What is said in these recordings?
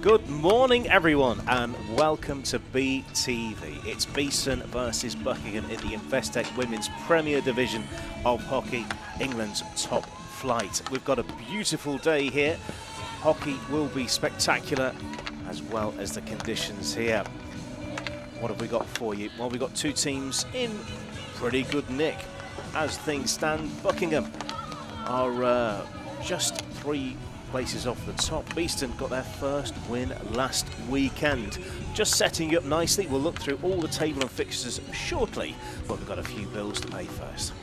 Good morning everyone and welcome to BeeTV. It's Beeston versus Buckingham in the Investec Women's Premier Division of hockey, England's top flight. We've got a beautiful day here. Hockey will be spectacular as well as the conditions here. What have we got for you? Well, we've got two teams in pretty good nick. As things stand, Buckingham are just 3 places off the top. Beeston got their first win last weekend. Just setting you up nicely. We'll look through all the table and fixtures shortly, but we've got a few bills to pay first.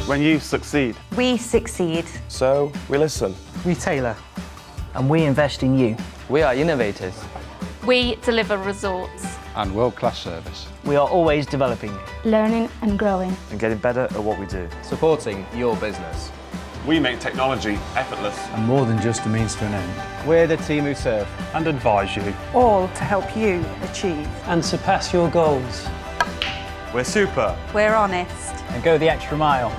When you succeed, we succeed. So we listen. We tailor. And we invest in you. We are innovators. We deliver results. And world-class service. We are always developing. Learning and growing. And getting better at what we do. Supporting your business. we make technology effortless. And more than just a means to an end. We're the team who serve. And advise you. All to help you achieve. And surpass your goals. We're super. We're honest. And go the extra mile.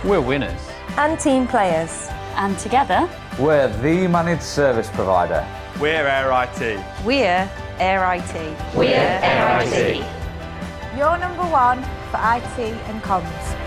We're winners. And team players. And together, we're the managed service provider. We're Air IT. We're Air IT. We're Air IT. You're number one for IT and comms.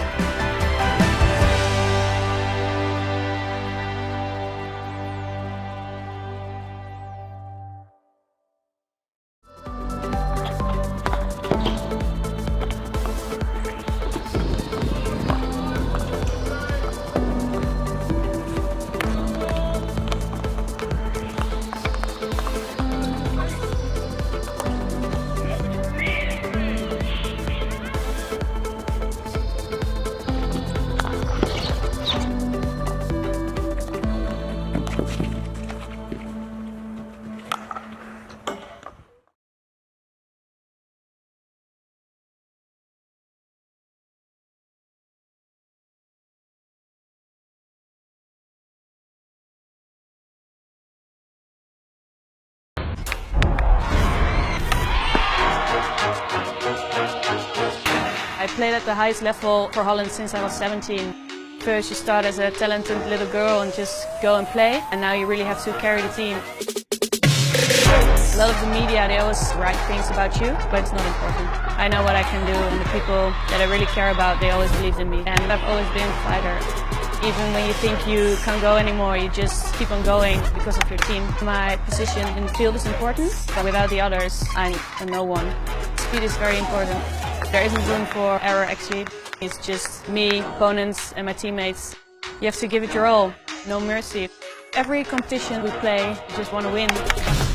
I played at the highest level for Holland since I was 17. First you start as a talented little girl and just go and play, and now you really have to carry the team. A lot of the media, they always write things about you, but it's not important. I know what I can do, and the people that I really care about, they always believed in me. And I've always been a fighter. Even when you think you can't go anymore, you just keep on going because of your team. My position in the field is important, but without the others, I'm a no one. Speed is very important. There isn't room for error actually. It's just me, opponents and my teammates. You have to give it your all, no mercy. Every competition we play, you just want to win.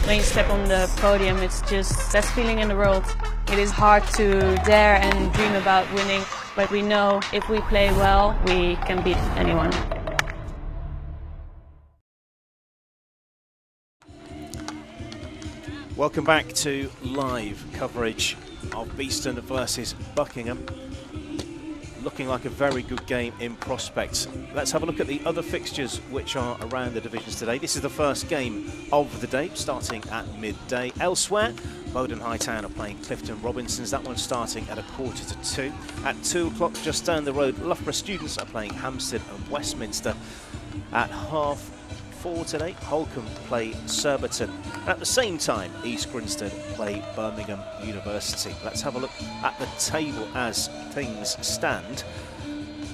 When you step on the podium, it's just the best feeling in the world. It is hard to dare and dream about winning, but we know if we play well, we can beat anyone. Welcome back to live coverage of Beeston versus Buckingham. Looking like a very good game in prospect. Let's have a look at the other fixtures which are around the divisions today. This is the first game of the day, starting at midday. Elsewhere, Bowden Hightown are playing Clifton Robinsons. That one's starting at 1:45. At 2 o'clock, just down the road, Loughborough Students are playing Hampstead and Westminster. At 4:30, 4 today. Holcombe play Surbiton. And at the same time, East Grinstead play Birmingham University. Let's have a look at the table as things stand.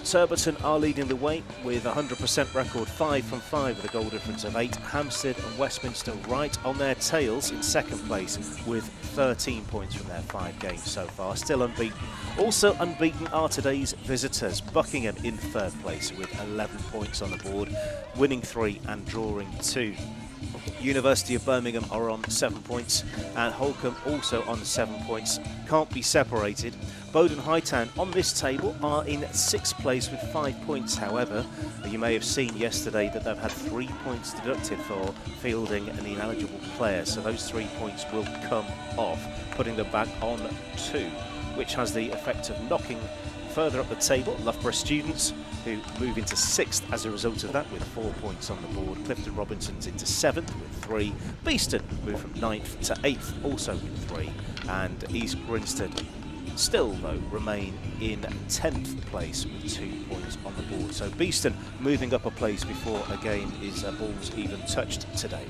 Surbiton are leading the way with a 100% record, 5 from 5 with a goal difference of 8. Hampstead and Westminster right on their tails in second place with 13 points from their 5 games so far, still unbeaten. Also unbeaten are today's visitors. Buckingham in third place with 11 points on the board, winning 3 and drawing 2. University of Birmingham are on 7 points and Holcombe also on 7 points. Can't be separated. Bowden Hightown on this table are in 6th place with 5 points. However, you may have seen yesterday that they've had 3 points deducted for fielding an ineligible player, so those 3 points will come off, putting them back on 2, which has the effect of knocking further up the table Loughborough Students, who move into 6th as a result of that with 4 points on the board. Clifton Robinson's into 7th with 3. Beeston move from 9th to 8th also with 3. And East Grinstead still though remain in 10th place with 2 points on the board. So Beeston moving up a place before a game is balls even touched today.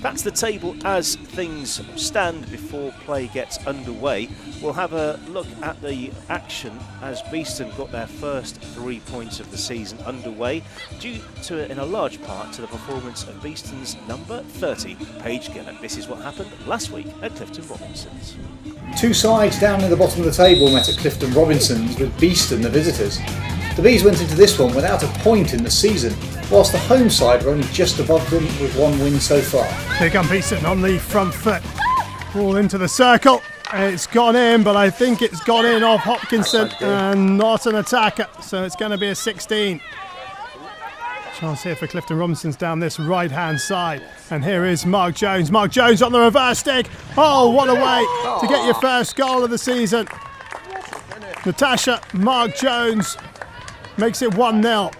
That's the table as things stand before play gets underway. We'll have a look at the action as Beeston got their first 3 points of the season underway, due to, in a large part, to the performance of Beeston's number 30, Paige Gillett. This is what happened last week at Clifton Robinsons. Two sides down in the bottom of the table met at Clifton Robinsons with Beeston the visitors. The Bees went into this one without a point in the season, whilst the home side were only just above them with 1 win so far. Here come Beeston on the front foot. Ball into the circle. It's gone in, but I think it's gone in off Hopkinson and not an attacker, so it's going to be a 16. Chance here for Clifton Robinsons down this right-hand side. And here is Mark Jones. Mark Jones on the reverse stick. Oh, what a way to get your first goal of the season. Natasha Mark Jones makes it 1-0.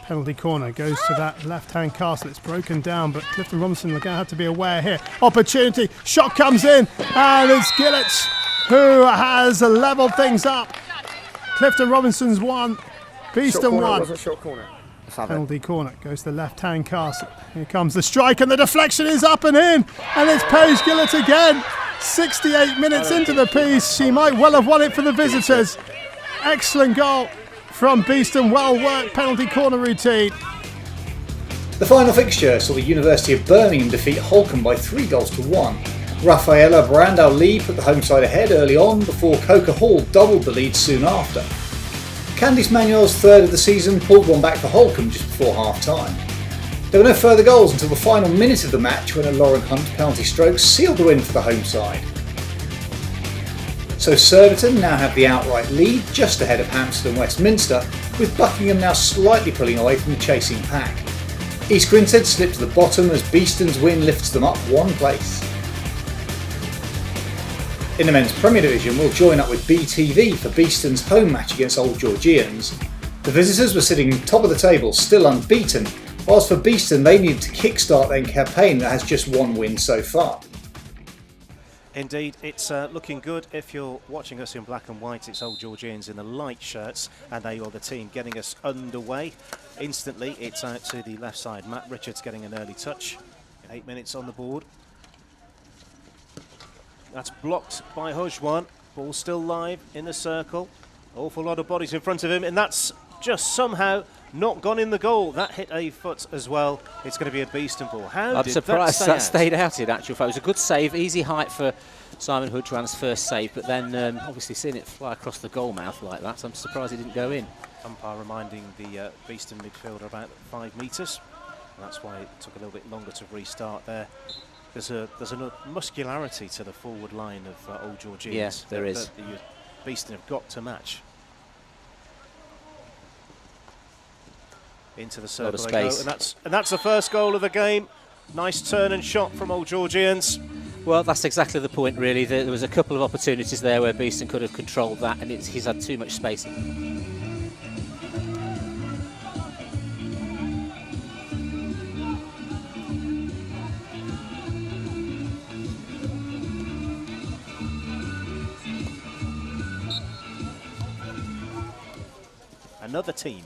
Penalty corner goes to that left-hand castle. It's broken down, but Clifton Robinson are going to have to be aware here. Opportunity, shot comes in, and it's Gillett who has levelled things up. Clifton Robinson's 1, Beeston 1. Penalty corner goes to the left-hand castle. Here comes the strike, and the deflection is up and in, and it's Paige Gillett again. 68 minutes into the piece, she might well have won it for the visitors. Excellent goal from Beeston, well-worked penalty corner routine. The final fixture saw the University of Birmingham defeat Holcombe by 3 goals to 1. Rafaela Brandau Lee put the home side ahead early on before Coca Hall doubled the lead soon after. Candice Manuel's third of the season pulled one back for Holcombe just before half-time. There were no further goals until the final minute of the match when a Lauren Hunt penalty stroke sealed the win for the home side. So Surbiton now have the outright lead just ahead of Hampstead and Westminster, with Buckingham now slightly pulling away from the chasing pack. East Grinstead slipped to the bottom as Beeston's win lifts them up 1 place. In the men's Premier Division, we'll join up with BeeTV for Beeston's home match against Old Georgians. The visitors were sitting top of the table, still unbeaten, whilst for Beeston they needed to kickstart their campaign that has just 1 win so far. Indeed, it's looking good. If you're watching us in black and white, it's Old Georgians in the light shirts, and they are the team getting us underway. Instantly, it's out to the left side. Matt Richards getting an early touch. 8 minutes on the board. That's blocked by Hujwan. Ball still live in the circle. Awful lot of bodies in front of him, and that's just somehow not gone in the goal. That hit a foot as well. It's going to be a Beeston ball. I'm surprised that stayed out in actual fact. It was a good save, easy height for Simon Hujwan's first save, but then obviously seeing it fly across the goal mouth like that, I'm surprised it didn't go in. Umpire reminding the Beeston midfielder about 5 metres, and that's why it took a little bit longer to restart there. There's a muscularity to the forward line of Old Georgians. Yes, there is. That Beeston have got to match. Into the circle they go, and that's the first goal of the game. Nice turn and shot from Old Georgians. Well, that's exactly the point, really. There was a couple of opportunities there where Beeston could have controlled that, and he's had too much space. Another team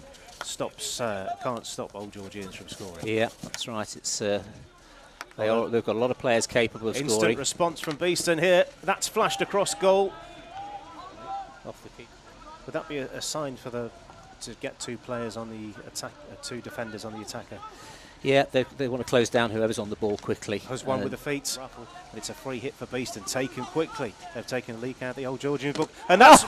can't stop Old Georgians from scoring. Yeah, that's right. It's they've got a lot of players capable of Instant scoring. response from Beeston here. That's flashed across goal. Off the keeper. Would that be a sign for to get 2 players on the attack, 2 defenders on the attacker? Yeah, they want to close down whoever's on the ball quickly. Has one with the feet. And it's a free hit for Beeston, taken quickly. They've taken a leak out of the Old Georgian book. And that's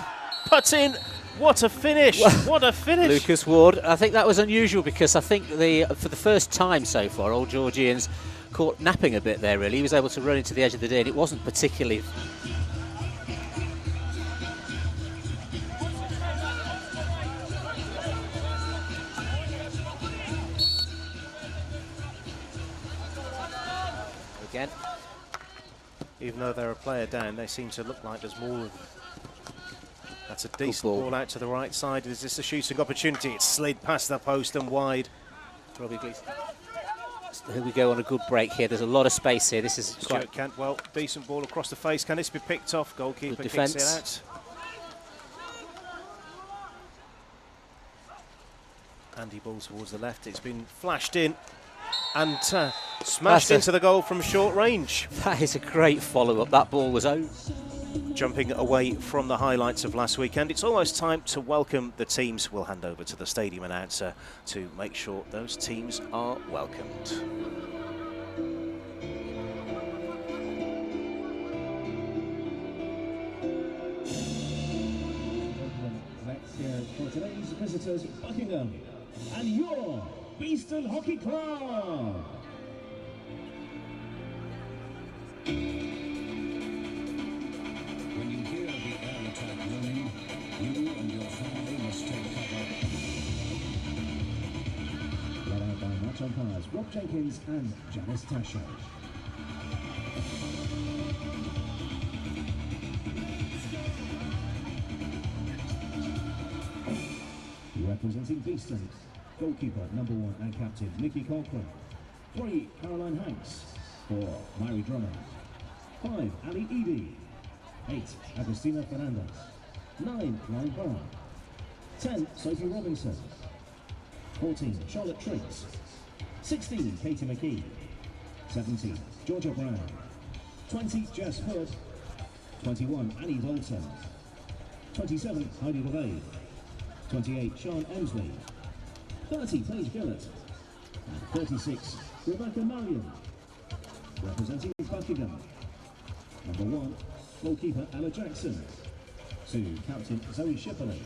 put in. What a finish. What a finish. Lucas Ward. I think that was unusual because I think for the first time so far, Old Georgians caught napping a bit there, really. He was able to run into the edge of the day, and it wasn't particularly... Again. Even though they're a player down, they seem to look like there's more of them. That's a decent ball out to the right side. Is this a shooting opportunity? It's slid past the post and wide. Robbie Gleeson. Here we go on a good break here. There's a lot of space here. This is Stuart Cantwell, decent ball across the face. Can this be picked off? Goalkeeper kicks it out. Andy ball towards the left. It's been flashed in and smashed into the goal from short range. That is a great follow-up. That ball was over. Jumping away from the highlights of last weekend, it's almost time to welcome the teams. We'll hand over to the stadium announcer to make sure those teams are welcomed. For today's visitors, Buckingham, and your Beeston Hockey Club. When you hear the air attack running, you and your family must take cover. Led out by match umpires Rob Jenkins and Janice Tasher. Representing Beeston, goalkeeper number 1 and captain Nikki Cochran. 3, Caroline Hanks. 4, Mary Drummond. 5, Ali Edie. 8, Agustina Fernandez. 9, Lauren Brown. 10, Sophie Robinson. 14, Charlotte Triggs. 16, Katie McKee. 17, Georgia Brown. 20, Jess Hood. 21, Annie Dalton. 27, Heidi LeVay. 28, Sean Emsley. 30, Paige Gillett. And 36, Rebecca Marion. Representing Buckingham. Number 1, goalkeeper Ella Jackson. 2, captain Zoe Shipley.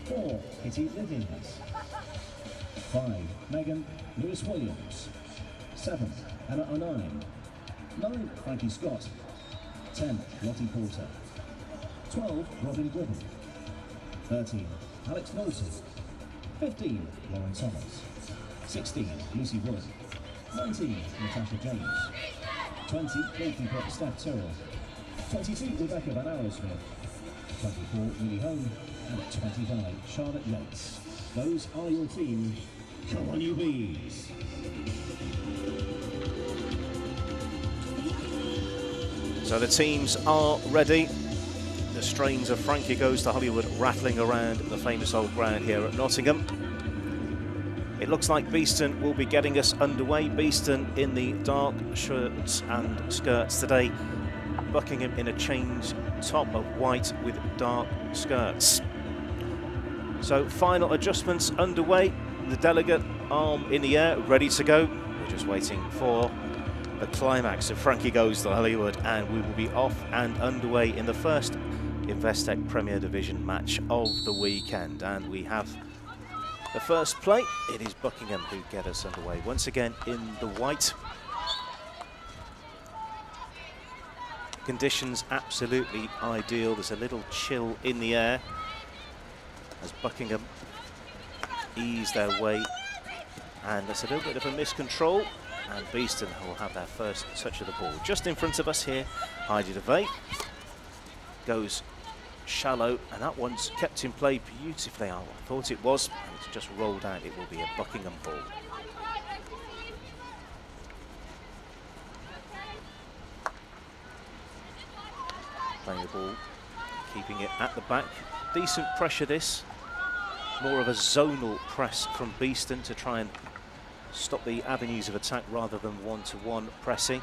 4, Kitty Livings. 5, Megan Lewis Williams. 7, Anna O'Nine. 9, Frankie Scott. 10, Lottie Porter. 12, Robin Gribble. 13, Alex Knowlton. 15, Lauren Thomas. 16, Lucy Wood. 19, Natasha James. 20, goalkeeper Steph Tyrrell. 22, Rebecca Van Arrowsmith. 24, Millie Home. And 25, Charlotte Yates. Those are your teams. Come on, you bees! So the teams are ready. The strains of Frankie Goes to Hollywood rattling around the famous old ground here at Nottingham. It looks like Beeston will be getting us underway. Beeston in the dark shirts and skirts today. Buckingham in a change top of white with dark skirts. So final adjustments underway. The delegate arm in the air, ready to go. We're just waiting for the climax of Frankie Goes to Hollywood, and we will be off and underway in the first Investec Premier Division match of the weekend. And we have the first play. It is Buckingham who get us underway once again in the white. Conditions absolutely ideal. There's a little chill in the air as Buckingham ease their way, and there's a little bit of a miscontrol, and Beeston will have their first touch of the ball. Just in front of us here, Heidi LeVay goes shallow, and that one's kept in play beautifully. I thought it was, and it's just rolled out. It will be a Buckingham ball. Playing the ball, keeping it at the back. Decent pressure this. More of a zonal press from Beeston to try and stop the avenues of attack rather than one-to-one pressing.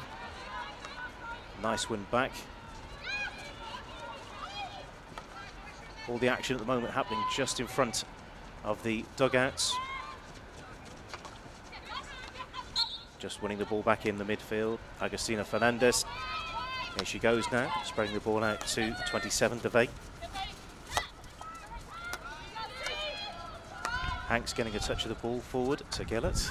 Nice win back. All the action at the moment happening just in front of the dugouts. Just winning the ball back in the midfield. Agustina Fernandez. Here she goes now, spreading the ball out to 27, DeVay. Hanks getting a touch of the ball forward to Gillett.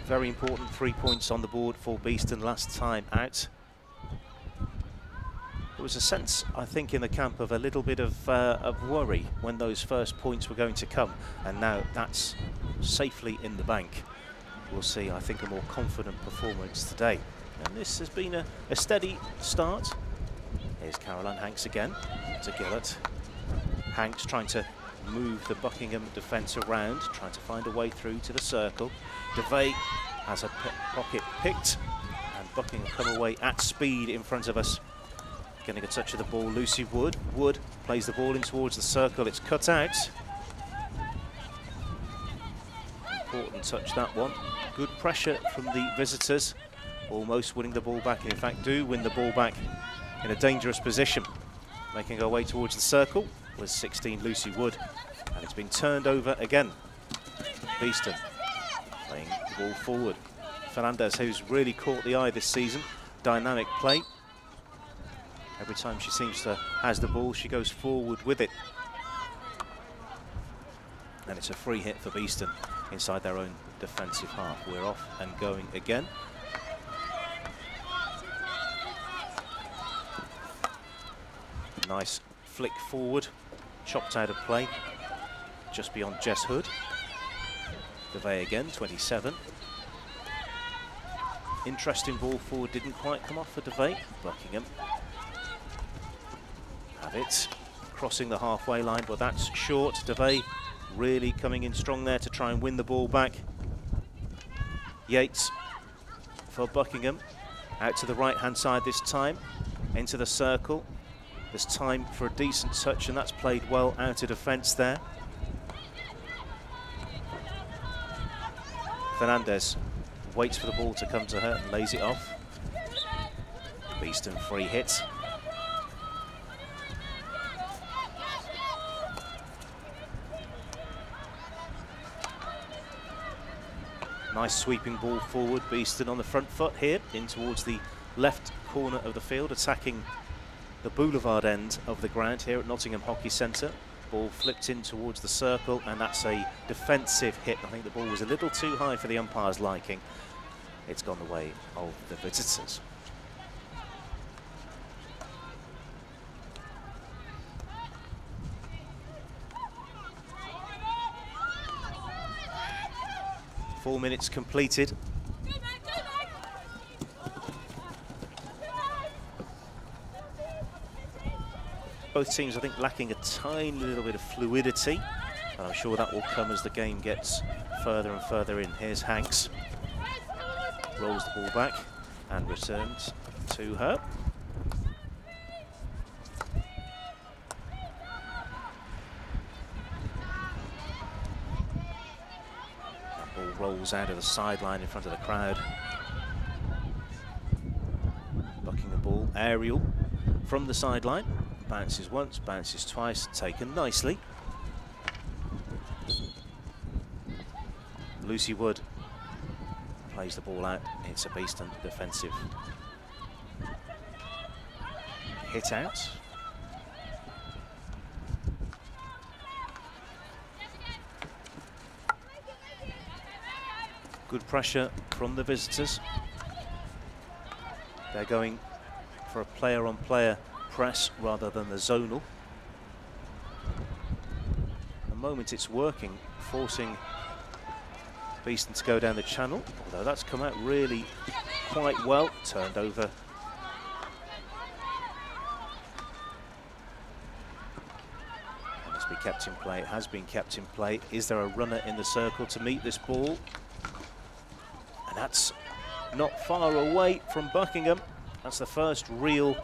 Very important 3 points on the board for Beeston last time out. There was a sense, I think, in the camp of a little bit of worry when those first points were going to come, and now that's safely in the bank. We'll see, I think, a more confident performance today. And this has been a steady start. Here's Caroline Hanks again to Gillett. Hanks trying to move the Buckingham defence around, trying to find a way through to the circle. DeVay has a pocket picked, and Buckingham come away at speed in front of us. Getting a touch of the ball, Lucy Wood. Wood plays the ball in towards the circle, it's cut out. Important touch, that one. Good pressure from the visitors, almost winning the ball back, and in fact do win the ball back in a dangerous position. Making her way towards the circle was 16, Lucy Wood, and it's been turned over again. Beeston playing the ball forward. Fernandez, who's really caught the eye this season, dynamic play. Every time she seems to has the ball, she goes forward with it. And it's a free hit for Beeston inside their own defensive half. We're off and going again. Nice flick forward, chopped out of play, just beyond Jess Hood. DeVay again, 27. Interesting ball forward, didn't quite come off for DeVay. Buckingham have it, crossing the halfway line, but that's short. DeVay really coming in strong there to try and win the ball back. Yates for Buckingham, out to the right-hand side this time, into the circle. There's time for a decent touch, and that's played well out of defence there. Fernandez waits for the ball to come to her and lays it off. Beeston free hit. Nice sweeping ball forward. Beeston on the front foot here, in towards the left corner of the field, attacking the boulevard end of the ground here at Nottingham Hockey Centre. Ball flipped in towards the circle, and that's a defensive hit. I think the ball was a little too high for the umpire's liking. It's gone the way of the visitors. Four minutes completed. Both teams, I think, lacking a tiny little bit of fluidity, and I'm sure that will come as the game gets further and further in. Here's Hanks. Rolls the ball back and returns to her. That ball rolls out of the sideline in front of the crowd. Buckingham ball, aerial from the sideline. Bounces once, bounces twice, taken nicely. Lucy Wood plays the ball out. It's a Beeston defensive hit out. Good pressure from the visitors. They're going for a player-on-player press rather than the zonal. At the moment it's working, forcing Beeston to go down the channel, although that's come out really quite well. Turned over. It must be kept in play. It has been kept in play. Is there a runner in the circle to meet this ball? And that's not far away from Buckingham. That's the first real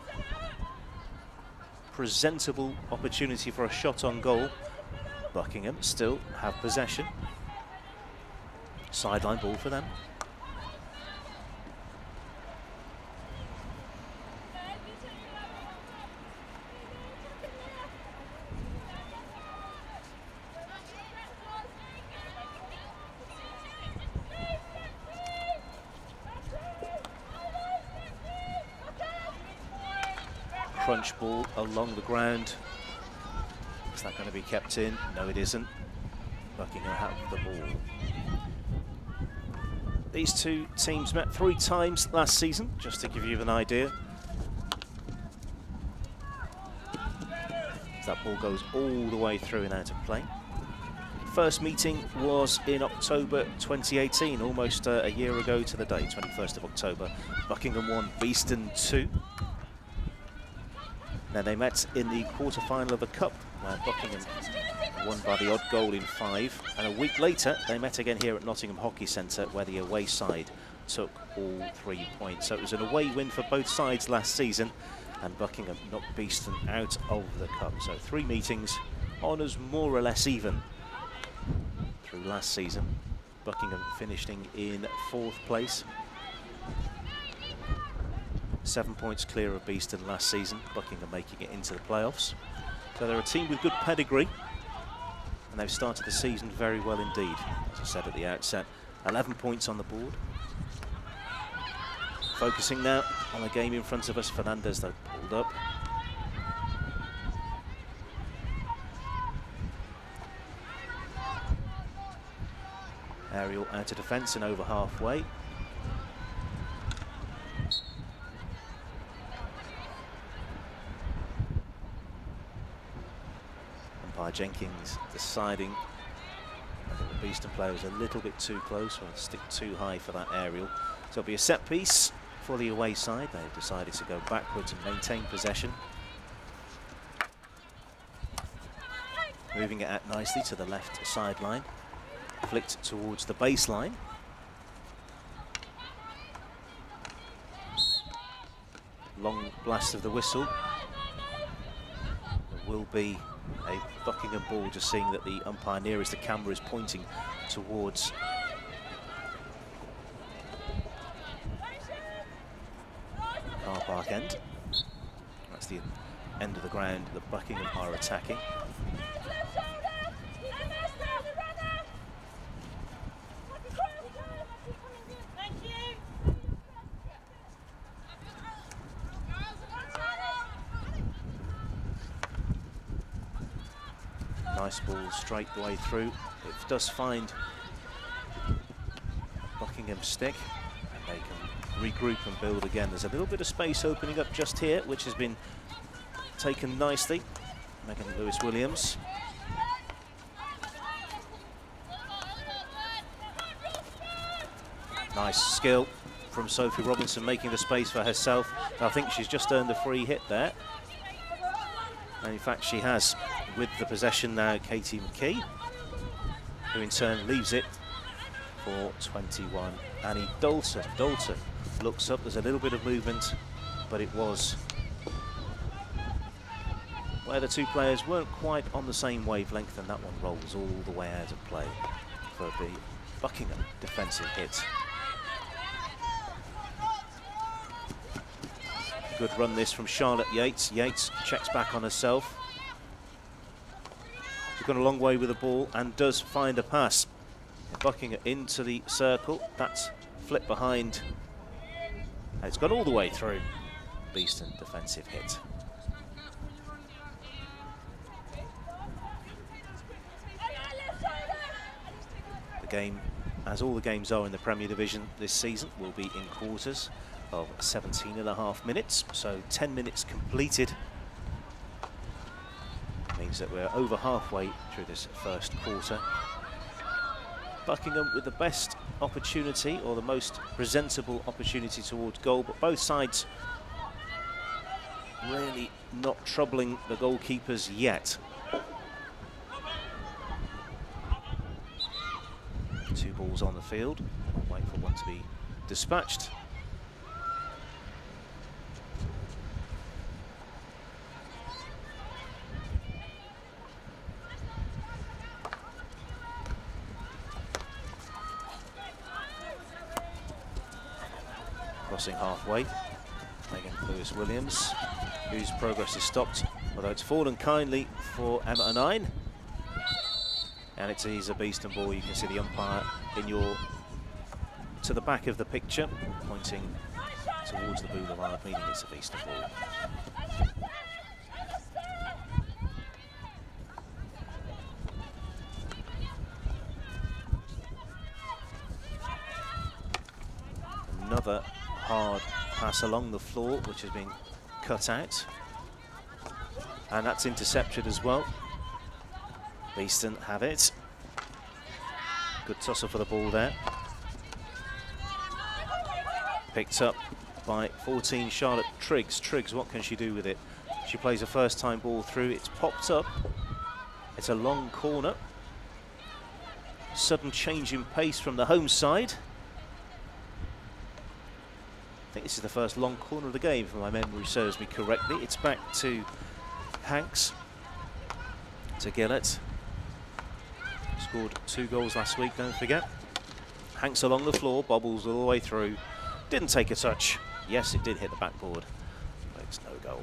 presentable opportunity for a shot on goal. Buckingham still have possession. Sideline ball for them. Crunch ball along the ground. Is that going to be kept in? No, it isn't. Buckingham have the ball. These two teams met 3 times last season, just to give you an idea. That ball goes all the way through and out of play. First meeting was in October 2018, almost a year ago to the day, 21st of October. Buckingham won, Beeston 2. Then they met in the quarter-final of the Cup, where Buckingham won by the odd goal in 5. And a week later, they met again here at Nottingham Hockey Centre, where the away side took all 3 points. So it was an away win for both sides last season, and Buckingham knocked Beeston out of the Cup. So 3 meetings, honours more or less even through last season. Buckingham finishing in 4th place. 7 points clear of Beeston last season, Buckingham making it into the playoffs. So they're a team with good pedigree, and they've started the season very well indeed. As I said at the outset, 11 points on the board. Focusing now on the game in front of us. Fernandez, though, pulled up. Aerial out of defence and over halfway. Umpire Jenkins deciding, I think the Beeston player was a little bit too close, or stick too high for that aerial. So it'll be a set piece for the away side. They've decided to go backwards and maintain possession. Moving it out nicely to the left sideline. Flicked towards the baseline. Long blast of the whistle. There will be a Buckingham ball, just seeing that the umpire nearest the camera is pointing towards car park end. That's the end of the ground that Buckingham are attacking. Nice ball straight the way through. It does find Buckingham's stick, and they can regroup and build again. There's a little bit of space opening up just here, which has been taken nicely. Megan Lewis-Williams. Nice skill from Sophie Robinson, making the space for herself. I think she's just earned a free hit there. And in fact, she has, with the possession now, Katie McKee, who in turn leaves it for 21. Annie Dalton. Dalton looks up, there's a little bit of movement, but it was where the two players weren't quite on the same wavelength, and that one rolls all the way out of play for the Buckingham defensive hit. Good run this from Charlotte Yates. Yates checks back on herself. She's gone a long way with the ball and does find a pass. Buckingham into the circle. That's flipped behind. It's gone all the way through. Beeston defensive hit. The game, as all the games are in the Premier Division this season, will be in quarters of 17.5 minutes, so 10 minutes completed. Means that we're over halfway through this first quarter. Buckingham with the best opportunity, or the most presentable opportunity towards goal, but both sides really not troubling the goalkeepers yet. 2 balls on the field. Wait for one to be dispatched. crossing halfway. Megan Lewis-Williams, whose progress is stopped, although it's fallen kindly for Emma 9. And it is a Beeston ball. You can see the umpire to the back of the picture, pointing towards the boulevard, meaning it's a Beeston ball. Another hard pass along the floor, which has been cut out. And that's intercepted as well. Beeston have it. Good tussle for the ball there. Picked up by 14, Charlotte Triggs. Triggs, what can she do with it? She plays a first-time ball through. It's popped up. It's a long corner. Sudden change in pace from the home side. I think this is the first long corner of the game, if my memory serves me correctly. It's back to Hanks, to Gillett. Scored 2 goals last week, don't forget. Hanks along the floor, bobbles all the way through. Didn't take a touch. Yes, it did hit the backboard, but it's no goal.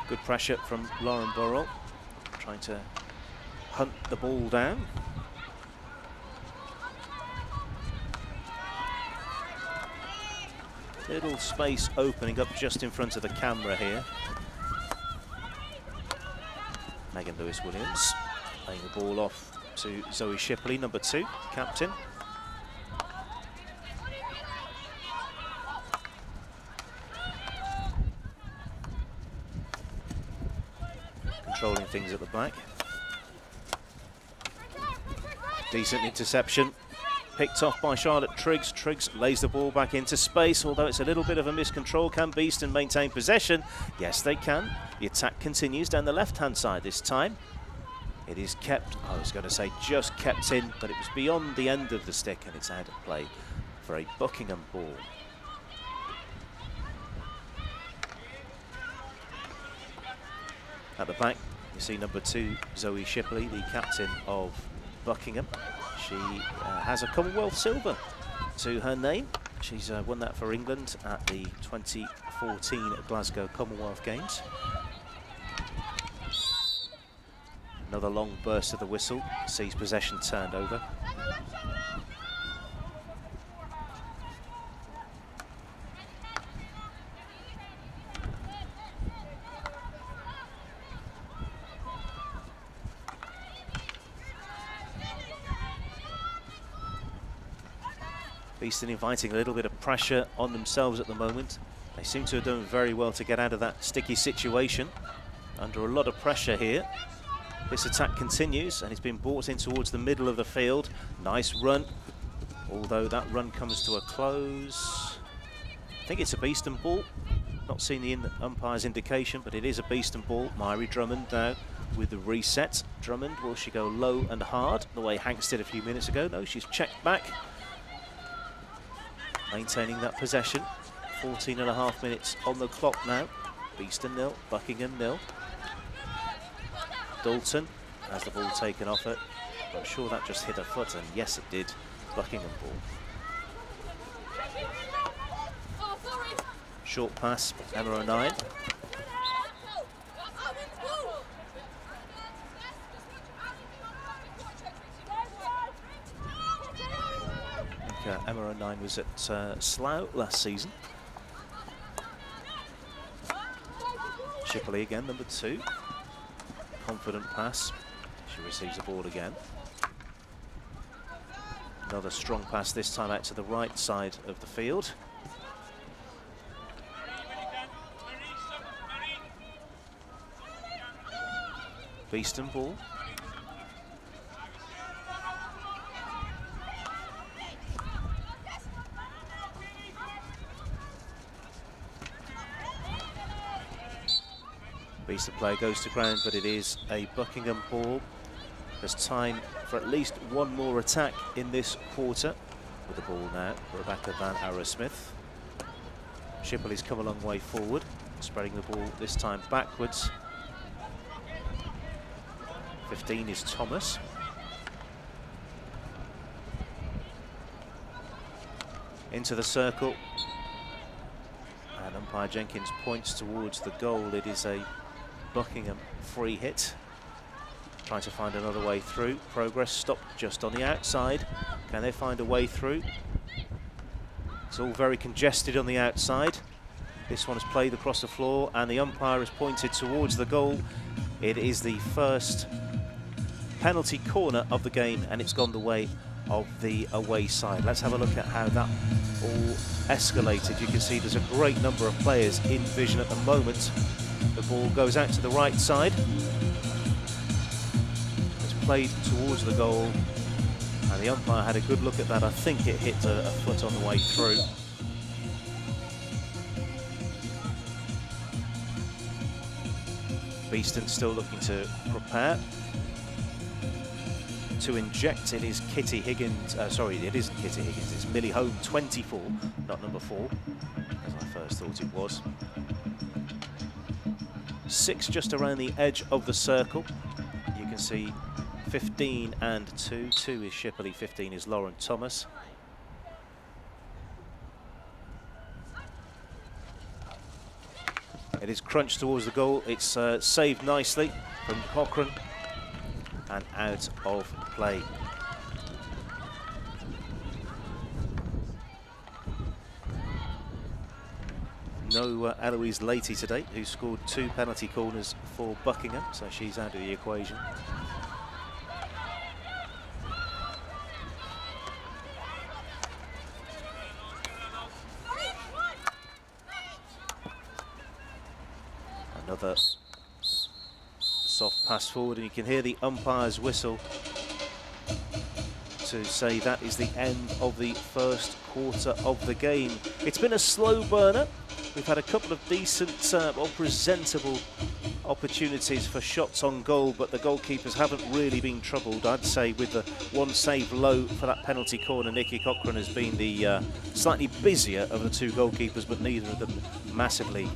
Good pressure from Lauren Burrell, trying to hunt the ball down. Little space opening up just in front of the camera here. Megan Lewis-Williams playing the ball off to Zoe Shipley, number 2, captain. Controlling things at the back. Decent interception. Picked off by Charlotte Triggs. Triggs lays the ball back into space, although it's a little bit of a miscontrol. Can Beeston maintain possession? Yes, they can. The attack continues down the left-hand side this time. It is kept, I was going to say just kept in, but it was beyond the end of the stick, and it's out of play for a Buckingham ball. At the back, you see number 2, Zoe Shipley, the captain of Buckingham. She has a Commonwealth silver to her name. She's won that for England at the 2014 Glasgow Commonwealth Games. Another long burst of the whistle sees possession turned over. Beeston inviting a little bit of pressure on themselves at the moment. They seem to have done very well to get out of that sticky situation. Under a lot of pressure here. This attack continues, and it's been brought in towards the middle of the field. Nice run, although that run comes to a close. I think it's a Beeston ball. Not seen the umpire's indication, but it is a Beeston ball. Myri Drummond now with the reset. Drummond, will she go low and hard, the way Hanks did a few minutes ago? No, she's checked back. Maintaining that possession. 14.5 minutes on the clock now. Beeston 0, Buckingham 0. Dalton has the ball taken off it. I'm sure that just hit her foot, and yes, it did. Buckingham ball. Short pass, Emma O'Neill. Emma O'Neill was at Slough last season. Shipley again, number 2. Confident pass. She receives the ball again. Another strong pass, this time out to the right side of the field. Beeston ball. Beeston player goes to ground, but it is a Buckingham ball. There's time for at least one more attack in this quarter. With the ball now, Rebecca Van Arrowsmith. Shipley's come a long way forward, spreading the ball this time backwards. 15 is Thomas. Into the circle. And umpire Jenkins points towards the goal. It is a Buckingham free hit. Trying to find another way through. Progress stopped just on the outside. Can they find a way through? It's all very congested on the outside. This one is played across the floor and the umpire has pointed towards the goal. It is the first penalty corner of the game and it's gone the way of the away side. Let's have a look at how that all escalated. You can see there's a great number of players in vision at the moment. The ball goes out to the right side. It's played towards the goal and the umpire had a good look at that. I think it hit a foot on the way through. Beeston still looking to prepare to inject. It is Kitty Higgins, sorry, it isn't Kitty Higgins, it's Millie Home, 24, not number 4, as I first thought it was. 6 just around the edge of the circle. You can see 15 and 2. 2 is Shipley, 15 is Lauren Thomas. It is crunched towards the goal. It's saved nicely from Cochrane and out of play. No Eloise Leahy today, who scored 2 penalty corners for Buckingham, so she's out of the equation. Another soft pass forward and you can hear the umpire's whistle to say that is the end of the first quarter of the game. It's been a slow burner. We've had a couple of decent or presentable opportunities for shots on goal, but the goalkeepers haven't really been troubled. I'd say with the one save low for that penalty corner, Nikki Cochrane has been the slightly busier of the 2 goalkeepers, but neither of them massively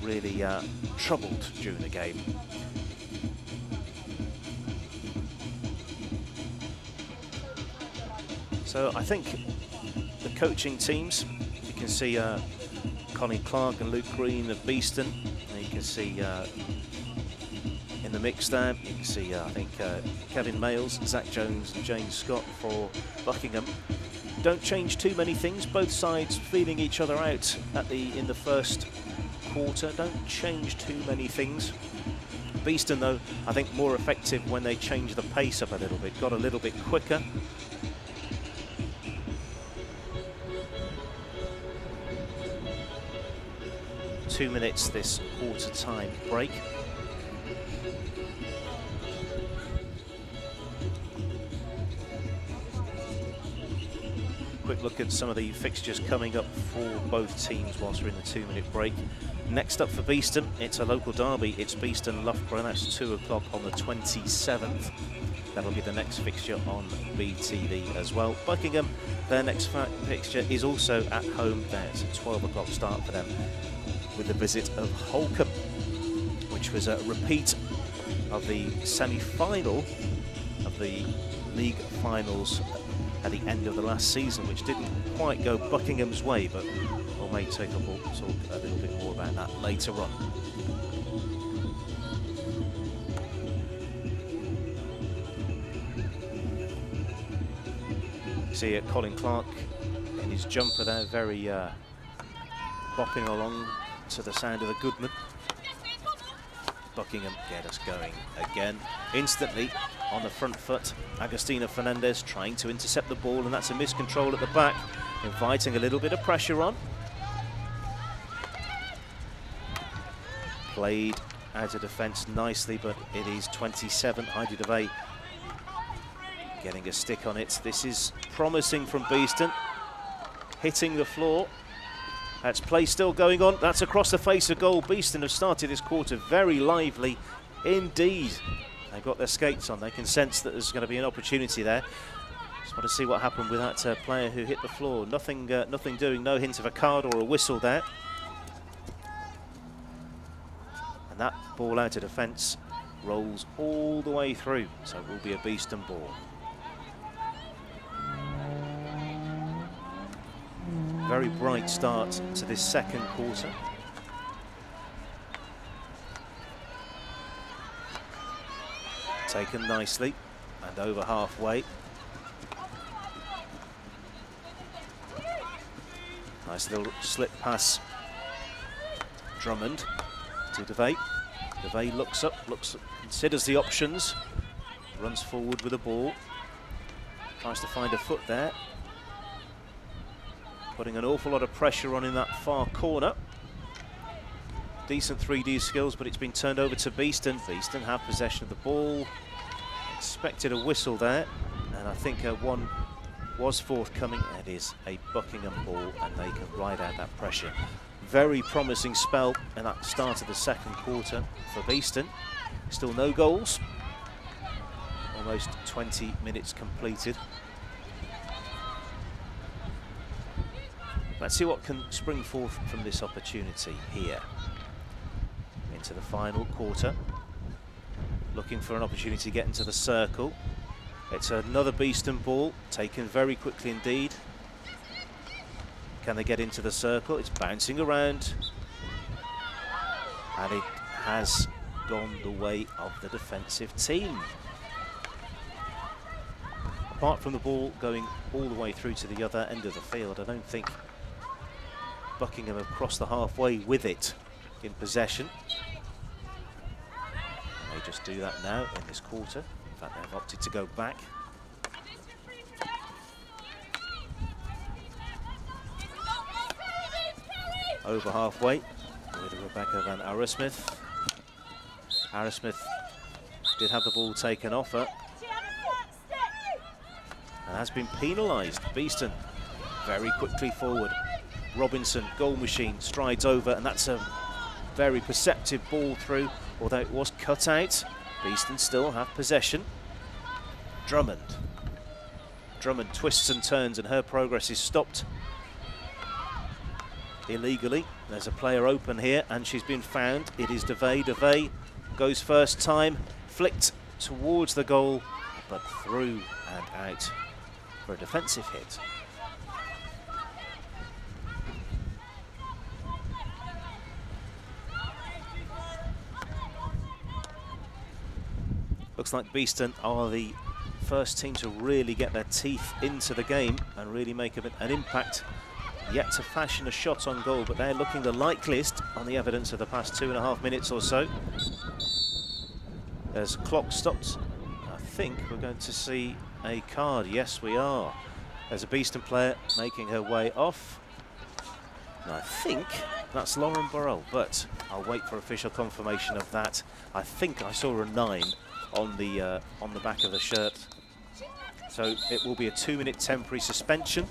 really troubled during the game. So I think the coaching teams, you can see Connie Clark and Luke Green of Beeston. And you can see in the mix there, you can see I think Kevin Mayles, Zach Jones and James Scott for Buckingham. Don't change too many things, both sides feeling each other out in the first quarter. Don't change too many things. Beeston though, I think more effective when they change the pace up a little bit, got a little bit quicker. Two minutes this quarter time break. Quick look at some of the fixtures coming up for both teams whilst we're in the 2-minute break. Next up for Beeston, it's a local derby. It's Beeston Loughborough. That's 2 o'clock on the 27th. That'll be the next fixture on BeeTV as well. Buckingham, their next fixture is also at home. There's a 12 o'clock start for them with the visit of Holcombe, which was a repeat of the semi-final of the league finals at the end of the last season, which didn't quite go Buckingham's way, but we may talk a little bit more about that later on. See Colin Clark in his jumper there, very bopping along to the sound of the Goodman. Buckingham get us going again. Instantly on the front foot, Agustina Fernandez trying to intercept the ball, and that's a miscontrol at the back, inviting a little bit of pressure on. Played out of defence nicely, but it is 27, Heidi DeVay getting a stick on it. This is promising from Beeston, hitting the floor. That's play still going on. That's across the face of goal. Beeston have started this quarter very lively indeed. They've got their skates on. They can sense that there's going to be an opportunity there. Just want to see what happened with that player who hit the floor. Nothing doing. No hint of a card or a whistle there. And that ball out of defence rolls all the way through, so it will be a Beeston ball. Very bright start to this second quarter. Taken nicely and over halfway. Nice little slip pass. Drummond to DeVay. DeVay looks up, considers the options, runs forward with the ball, tries to find a foot there, putting an awful lot of pressure on in that far corner. Decent 3D skills, but it's been turned over to Beeston. Beeston have possession of the ball. Expected a whistle there, and I think one was forthcoming. It is a Buckingham ball, and they can ride out that pressure. Very promising spell in that start of the second quarter for Beeston. Still no goals. Almost 20 minutes completed. Let's see what can spring forth from this opportunity here. Into the final quarter. Looking for an opportunity to get into the circle. It's another Beeston ball, taken very quickly indeed. Can they get into the circle? It's bouncing around. And it has gone the way of the defensive team. Apart from the ball going all the way through to the other end of the field, I don't think Buckingham have crossed the halfway with it in possession. They just do that now in this quarter. In fact, they've opted to go back. Over halfway with Rebecca van Aresmith. Aresmith did have the ball taken off her and has been penalised. Beeston very quickly forward. Robinson, goal machine, strides over, and that's a very perceptive ball through, although it was cut out. Beeston still have possession. Drummond twists and turns, and her progress is stopped illegally. There's a player open here, and she's been found. It is DeVay. DeVay goes first time, flicked towards the goal, but through and out for a defensive hit. Looks like Beeston are the first team to really get their teeth into the game and really make an impact. Yet to fashion a shot on goal, but they're looking the likeliest on the evidence of the past 2.5 minutes or so. As clock stopped, I think we're going to see a card. Yes, we are. There's a Beeston player making her way off. And I think that's Lauren Burrell, but I'll wait for official confirmation of that. I think I saw a 9 on the back of the shirt. So it will be a 2-minute temporary suspension.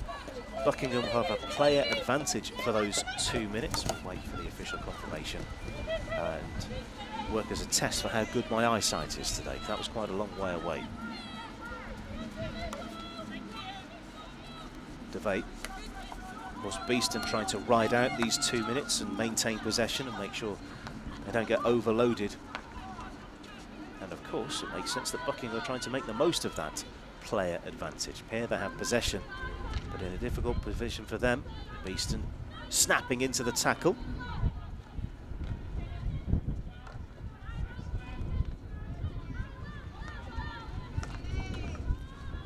Buckingham have a player advantage for those 2 minutes. We'll wait for the official confirmation and work as a test for how good my eyesight is today. That was quite a long way away. DeVay. Of course, Beeston trying to ride out these 2 minutes and maintain possession and make sure they don't get overloaded. And of course, it makes sense that Buckingham are trying to make the most of that player advantage. Here they have possession, but in a difficult position for them. Beeston snapping into the tackle.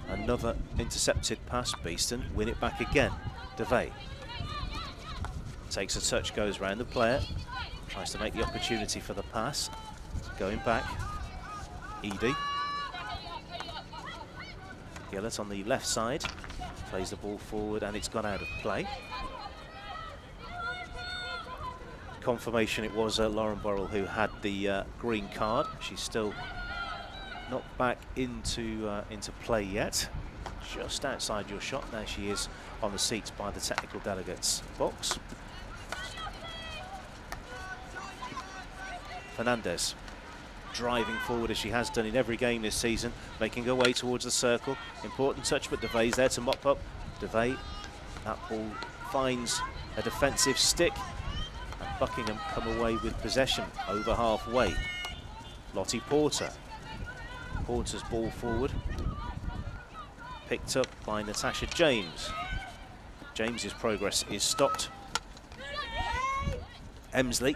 Another intercepted pass. Beeston win it back again. DeVay takes a touch, goes round the player, tries to make the opportunity for the pass. Going back. Edie. Gillett on the left side plays the ball forward, and it's gone out of play. Confirmation it was Lauren Burrell who had the green card. She's still not back into play yet. Just outside your shot. There she is on the seats by the technical delegates box. Fernandez driving forward as she has done in every game this season, making her way towards the circle. Important touch, but DeVay's there to mop up. DeVay, that ball finds a defensive stick, and Buckingham come away with possession over halfway. Lottie Porter. Porter's ball forward. Picked up by Natasha James. James's progress is stopped. Emsley.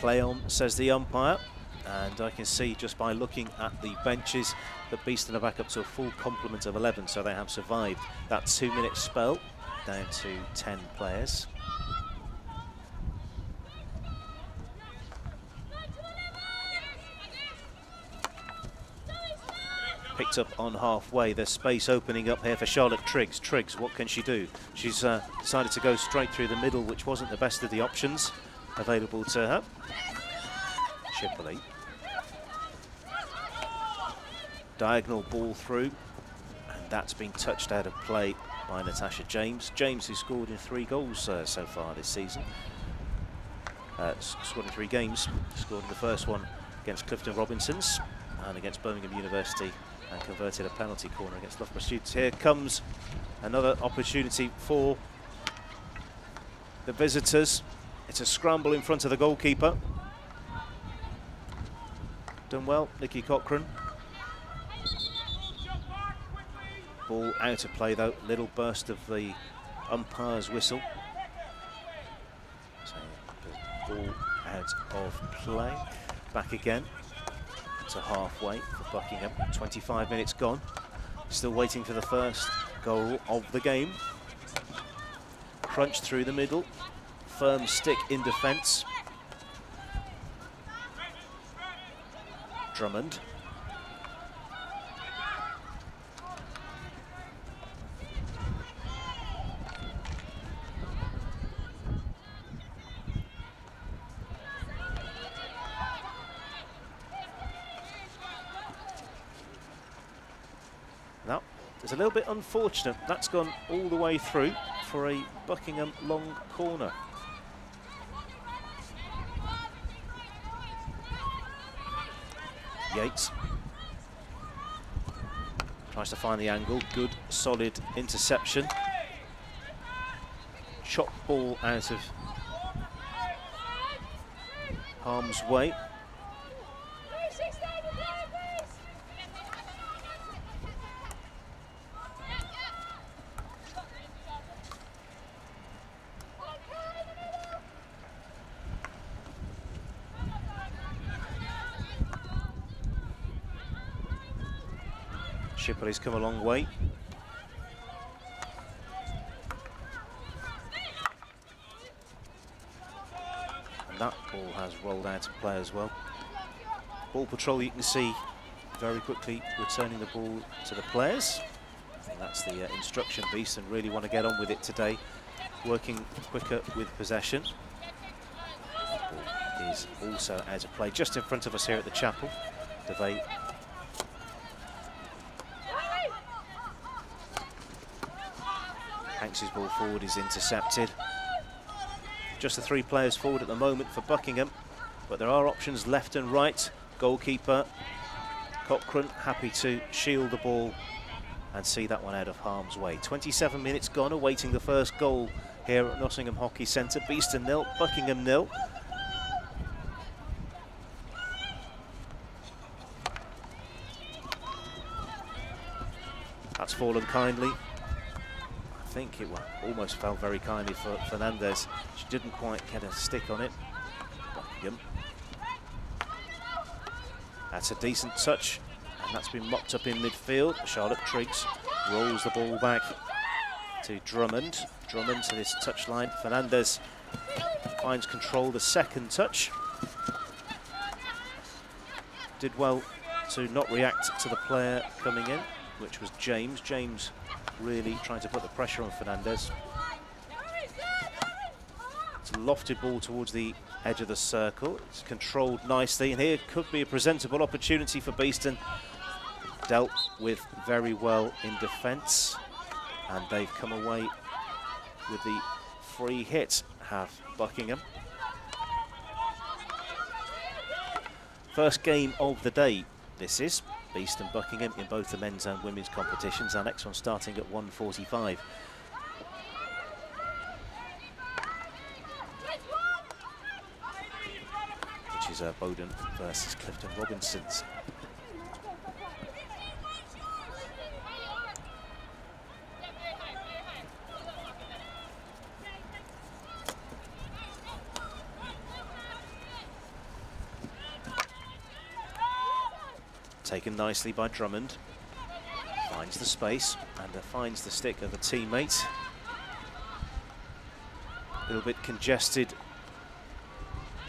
Play on, says the umpire, and I can see just by looking at the benches that Beeston are back up to a full complement of 11, so they have survived that 2-minute spell, down to 10 players. Picked up on halfway. There's space opening up here for Charlotte Triggs. Triggs, what can she do? She's decided to go straight through the middle, which wasn't the best of the options available to her. Shipley. Diagonal ball through, and that's been touched out of play by Natasha James. James, who scored in 3 goals so far this season. Scored in 3 games. Scored in the first one against Clifton Robinsons and against Birmingham University, and converted a penalty corner against Loughborough Students. Here comes another opportunity for the visitors. It's a scramble in front of the goalkeeper. Done well, Nikki Cochran. Ball out of play though, little burst of the umpire's whistle. So the ball out of play. Back again to halfway for Buckingham. 25 minutes gone. Still waiting for the first goal of the game. Crunch through the middle. Firm stick in defence. Drummond. Now, it's a little bit unfortunate. That's gone all the way through for a Buckingham long corner. Yates tries to find the angle. Good, solid interception. Chop ball out of harm's way. Shipley's come a long way. And that ball has rolled out of play as well. Ball patrol, you can see very quickly returning the ball to the players. I think that's the instruction. Beeston really want to get on with it today, working quicker with possession. Ball is also out of play just in front of us here at the chapel. DeVay. Hanks' ball forward is intercepted. Just the 3 players forward at the moment for Buckingham, but there are options left and right. Goalkeeper Cochran happy to shield the ball and see that one out of harm's way. 27 minutes gone, awaiting the first goal here at Nottingham Hockey Centre. Beeston 0, Buckingham 0. That's fallen kindly. I think it almost fell very kindly for Fernandez. She didn't quite get a stick on it. Buckingham. That's a decent touch, and that's been mopped up in midfield. Charlotte Triggs rolls the ball back to Drummond. Drummond to this touchline. Fernandez finds control, the second touch. Did well to not react to the player coming in, which was James. James really trying to put the pressure on Fernandez. It's a lofted ball towards the edge of the circle. It's controlled nicely, and here could be a presentable opportunity for Beeston. Dealt with very well in defence, and they've come away with the free hit, have Buckingham. First game of the day, this is. Beeston, Buckingham in both the men's and women's competitions. Our next one starting at 1:45. Which is Bowden versus Clifton Robinsons. Taken nicely by Drummond. Finds the space and finds the stick of a teammate. A little bit congested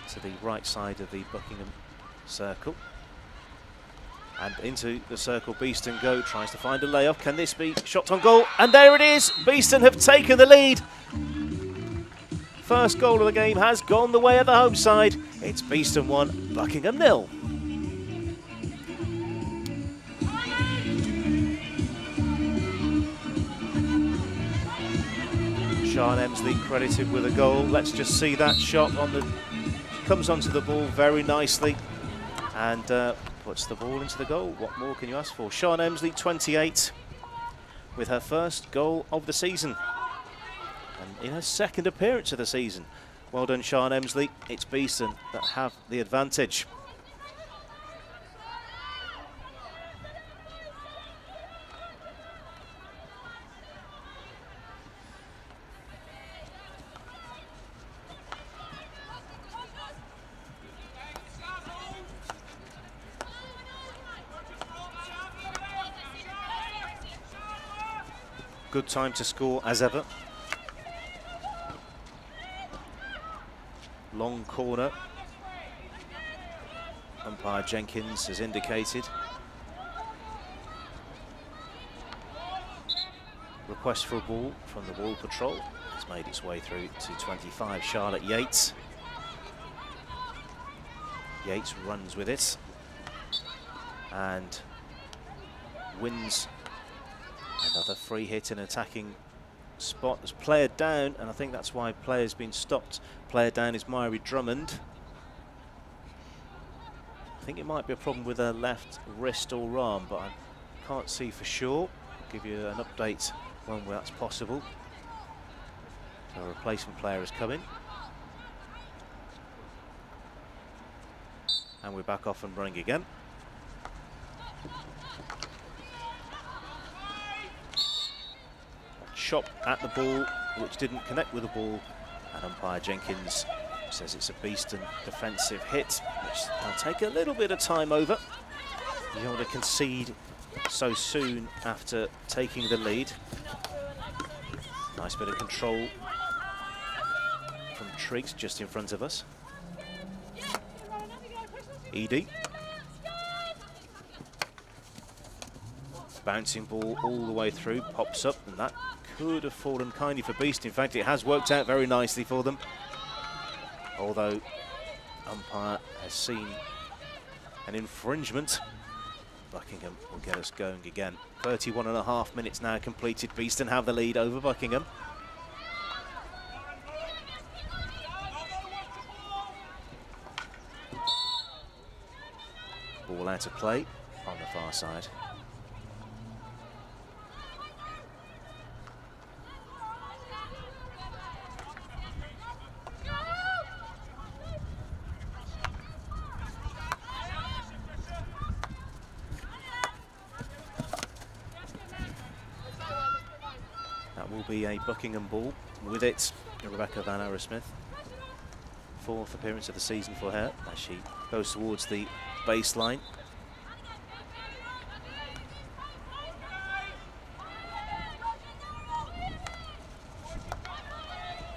to the right side of the Buckingham circle. And into the circle, Beeston go, tries to find a layoff. Can this be shot on goal? And there it is! Beeston have taken the lead. First goal of the game has gone the way of the home side. It's Beeston 1, Buckingham 0. Sean Emsley credited with a goal. Let's just see that shot on the... Comes onto the ball very nicely and puts the ball into the goal. What more can you ask for? Sean Emsley, 28, with her first goal of the season. And in her second appearance of the season. Well done, Sean Emsley. It's Beeston that have the advantage. Good time to score as ever. Long corner. Umpire Jenkins has indicated. Request for a ball from the ball patrol. It's made its way through to 25, Charlotte Yates. Yates runs with it and wins another free hit in attacking spot. There's player down, and I think that's why player's been stopped. Player down is Myrie Drummond. I think it might be a problem with her left wrist or arm, but I can't see for sure. I'll give you an update when that's possible. So a replacement player has come in. And we're back off and running again. Shot at the ball, which didn't connect with the ball, and umpire Jenkins says it's a Beeston defensive hit, which will take a little bit of time over. You don't want to concede so soon after taking the lead. Nice bit of control from Triggs just in front of us. Edie. Bouncing ball all the way through, pops up, and that could have fallen kindly for Beeston. In fact, it has worked out very nicely for them. Although umpire has seen an infringement. Buckingham will get us going again. 31.5 minutes now completed. Beeston have the lead over Buckingham. Ball out of play on the far side. Be a Buckingham ball. With it, Rebecca Van Arrowsmith. Fourth appearance of the season for her as she goes towards the baseline.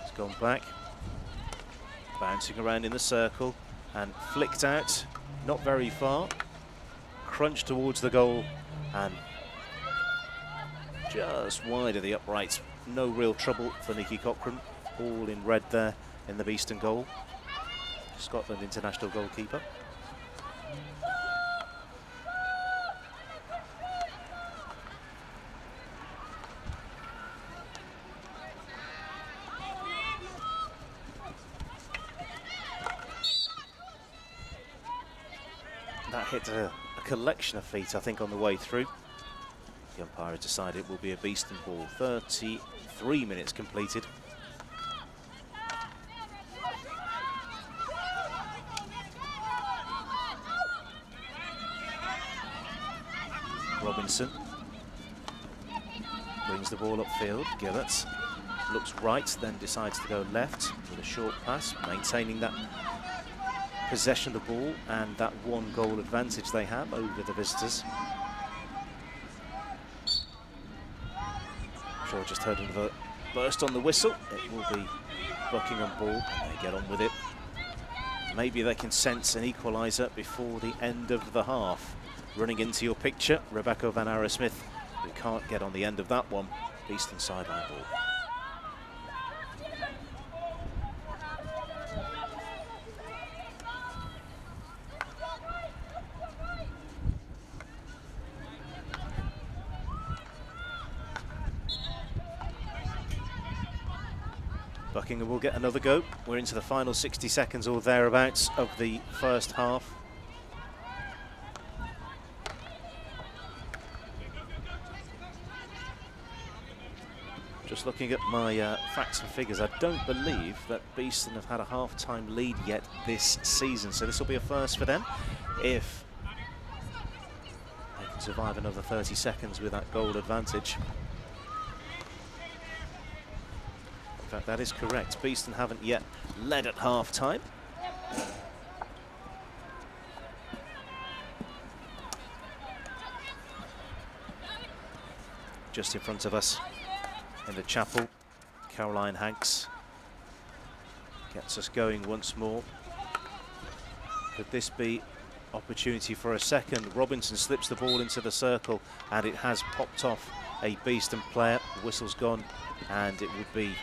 It's gone back, bouncing around in the circle and flicked out, not very far. Crunched towards the goal and just wide of the uprights. No real trouble for Nikki Cochrane. All in red there in the Beeston goal. Scotland international goalkeeper. That hit a collection of feet, I think, on the way through. The umpire has decided it will be a Beeston ball. 33 minutes completed. Robinson brings the ball upfield. Gillett looks right, then decides to go left with a short pass, maintaining that possession of the ball and that one goal advantage they have over the visitors. Sure, just heard another burst on the whistle. It will be Buckingham ball, and they get on with it. Maybe they can sense an equaliser before the end of the half. Running into your picture, Rebecca Van Arrowsmith, who can't get on the end of that one. Beeston sideline ball. Buckingham will get another go. We're into the final 60 seconds or thereabouts of the first half. Just looking at my facts and figures, I don't believe that Beeston have had a half-time lead yet this season, so this will be a first for them if they can survive another 30 seconds with that goal advantage. In fact, that is correct. Beeston haven't yet led at half-time. Just in front of us in the chapel, Caroline Hanks gets us going once more. Could this be opportunity for a second? Robinson slips the ball into the circle and it has popped off a Beeston player. The whistle's gone and it would be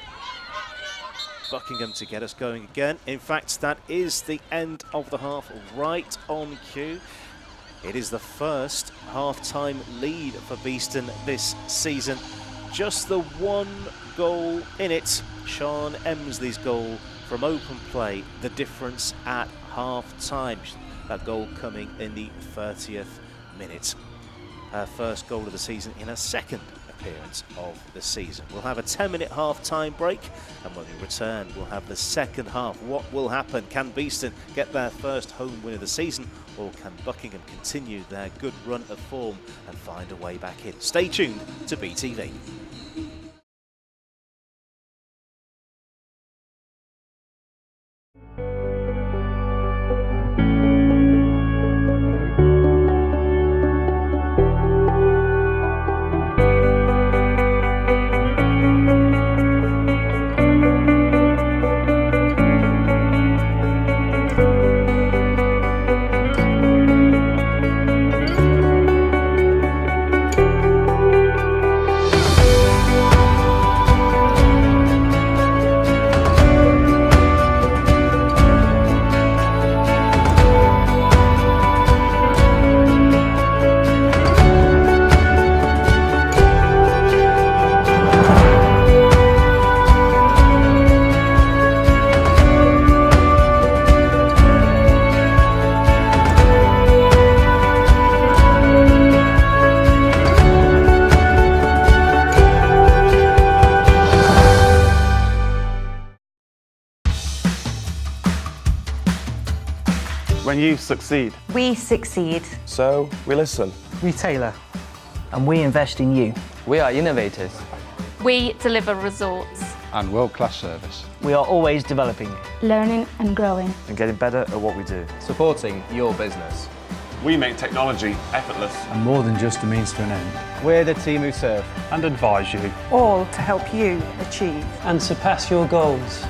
Buckingham to get us going again. In fact, that is the end of the half, right on cue. It is the first half-time lead for Beeston this season. Just the one goal in it. Sean Emsley's goal from open play, the difference at half-time. That goal coming in the 30th minute. Her first goal of the season in her second appearance of the season. We'll have a 10-minute half-time break, and when we return, we'll have the second half. What will happen? Can Beeston get their first home win of the season, or can Buckingham continue their good run of form and find a way back in? Stay tuned to BeeTV. When you succeed, we succeed. So we listen. We tailor. And we invest in you. We are innovators. We deliver results. And world-class service. We are always developing. Learning and growing. And getting better at what we do. Supporting your business. we make technology effortless. And more than just a means to an end. We're the team who serve. And advise you. All to help you achieve. And surpass your goals.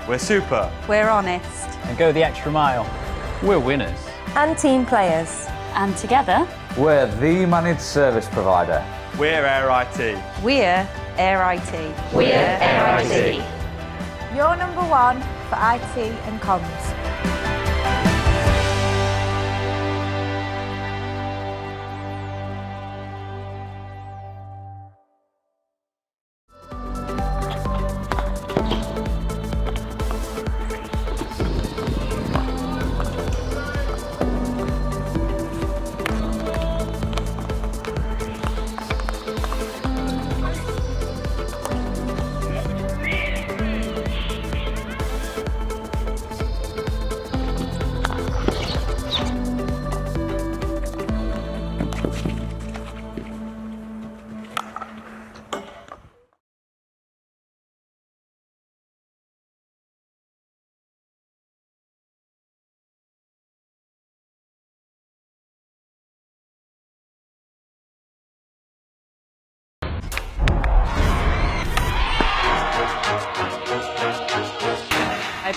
We're super. We're honest. And go the extra mile. We're winners. And team players. And together, we're the managed service provider. We're Air IT. We're Air IT. We're Air IT. You're number one for IT and comms.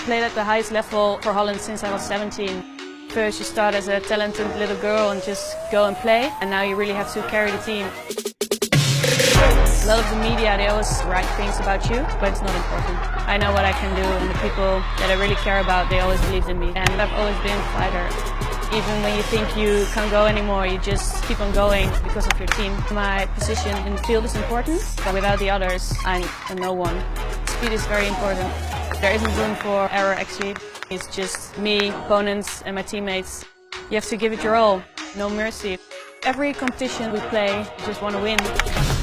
played at the highest level for Holland since I was 17. First you start as a talented little girl and just go and play, and now you really have to carry the team. A lot of the media, they always write things about you, but it's not important. I know what I can do, and the people that I really care about, they always believed in me. And I've always been a fighter. Even when you think you can't go anymore, you just keep on going because of your team. My position in the field is important, but without the others, I'm no one. Speed is very important. There isn't room for error, actually. It's just me, opponents, and my teammates. You have to give it your all, no mercy. Every competition we play, you just want to win.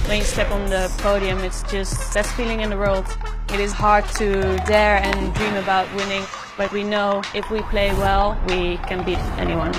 When you step on the podium, it's just best feeling in the world. It is hard to dare and dream about winning, but we know if we play well, we can beat anyone.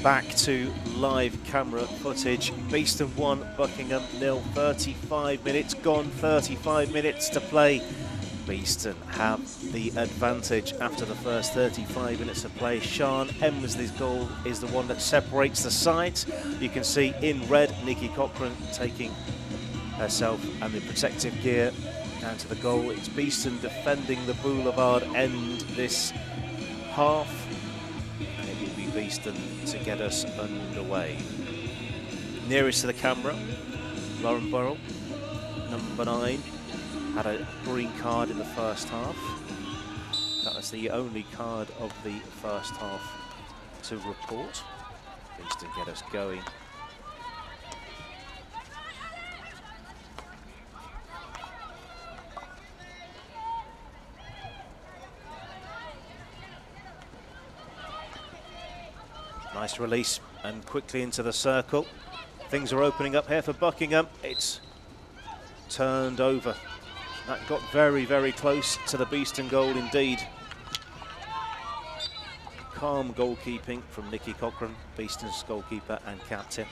Back to live camera footage. Beeston 1, Buckingham 0. 35 minutes gone, 35 minutes to play. Beeston have the advantage after the first 35 minutes of play. Sian Emsley's goal is the one that separates the sides. You can see in red, Nikki Cochran taking herself and the protective gear down to the goal. It's Beeston defending the boulevard end this half. And it will be Beeston to get us underway. Nearest to the camera, Lauren Burrell, number 9. Had a green card in the first half. That was the only card of the first half to report. Beeston get us going. Nice release and quickly into the circle. Things are opening up here for Buckingham. It's turned over. That got very, very close to the Beeston goal indeed. Calm goalkeeping from Nikki Cochran, Beeston's goalkeeper and captain.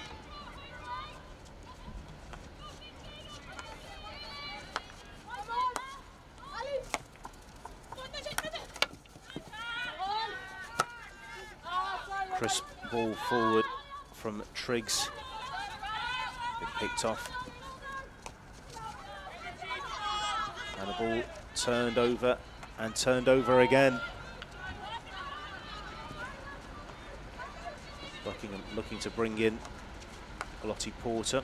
Crisp ball forward from Triggs. Been picked off. And the ball turned over and turned over again. Buckingham looking to bring in Lottie Porter.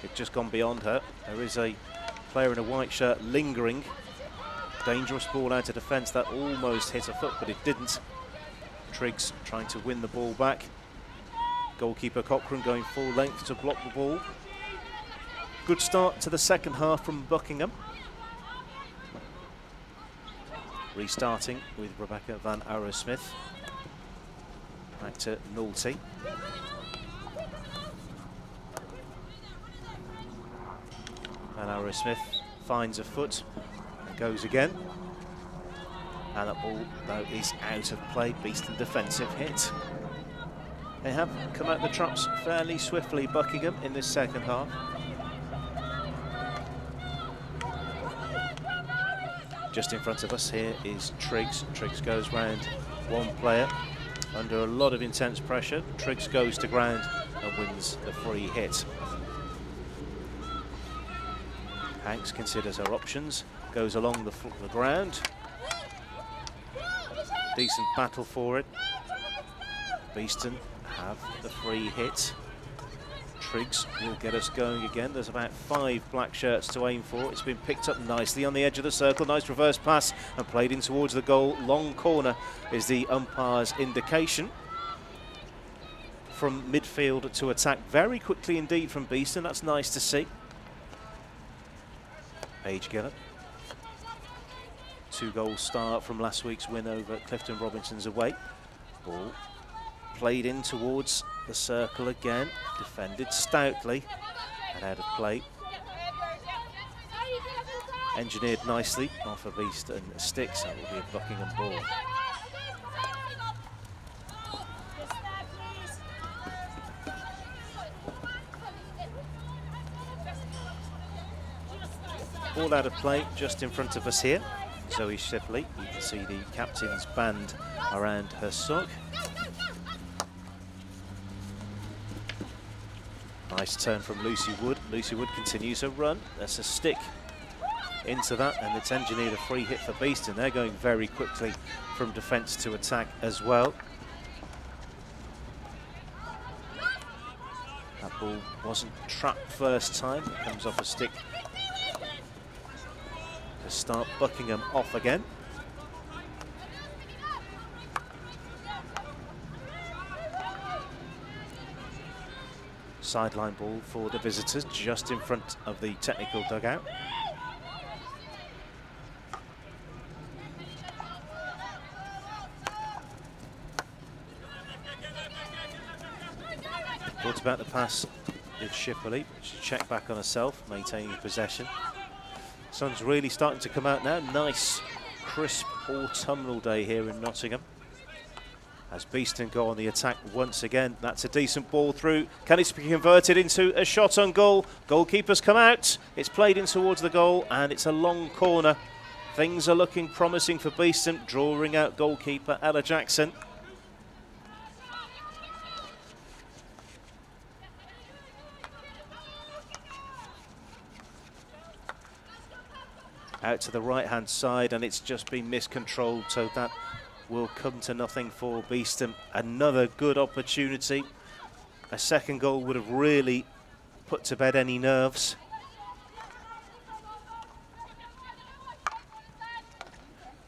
It's just gone beyond her. There is a player in a white shirt lingering. Dangerous ball out of defence. That almost hit her foot, but it didn't. Triggs trying to win the ball back. Goalkeeper Cochran going full length to block the ball. Good start to the second half from Buckingham. Restarting with Rebecca Van Arrowsmith. Back to Nolte. Van Arrowsmith finds a foot and goes again. And that ball, though, is out of play. Beeston defensive hit. They have come out the traps fairly swiftly, Buckingham, in this second half. Just in front of us here is Triggs. Triggs goes round one player under a lot of intense pressure. Triggs goes to ground and wins the free hit. Hanks considers her options, goes along the ground. Decent battle for it. Beeston have the free hit. Triggs will get us going again. There's about 5 black shirts to aim for. It's been picked up nicely on the edge of the circle. Nice reverse pass and played in towards the goal. Long corner is the umpire's indication. From midfield to attack very quickly indeed from Beeston. That's nice to see. Paige Gillett. 2-goal start from last week's win over Clifton Robinson's away. Ball played in towards the circle again, defended stoutly and out of play. Engineered nicely off a Beeston stick, so it will be a Buckingham ball. Ball out of play just in front of us here. Zoe Shipley, you can see the captain's band around her sock. Nice turn from Lucy Wood. Lucy Wood continues her run. That's a stick into that, and it's engineered a free hit for Beeston. They're going very quickly from defence to attack as well. That ball wasn't trapped first time. It comes off a stick to start Buckingham off again. Sideline ball for the visitors, just in front of the technical dugout. Thought about the pass with Shipley. She checked back on herself, maintaining possession. Sun's really starting to come out now. Nice, crisp autumnal day here in Nottingham. as Beeston go on the attack once again. That's a decent ball through. Can it be converted into a shot on goal? Goalkeeper's come out. It's played in towards the goal, and it's a long corner. Things are looking promising for Beeston, drawing out goalkeeper Ella Jackson. Out to the right-hand side, and it's just been miscontrolled, so that will come to nothing for Beeston. Another good opportunity. A second goal would have really put to bed any nerves.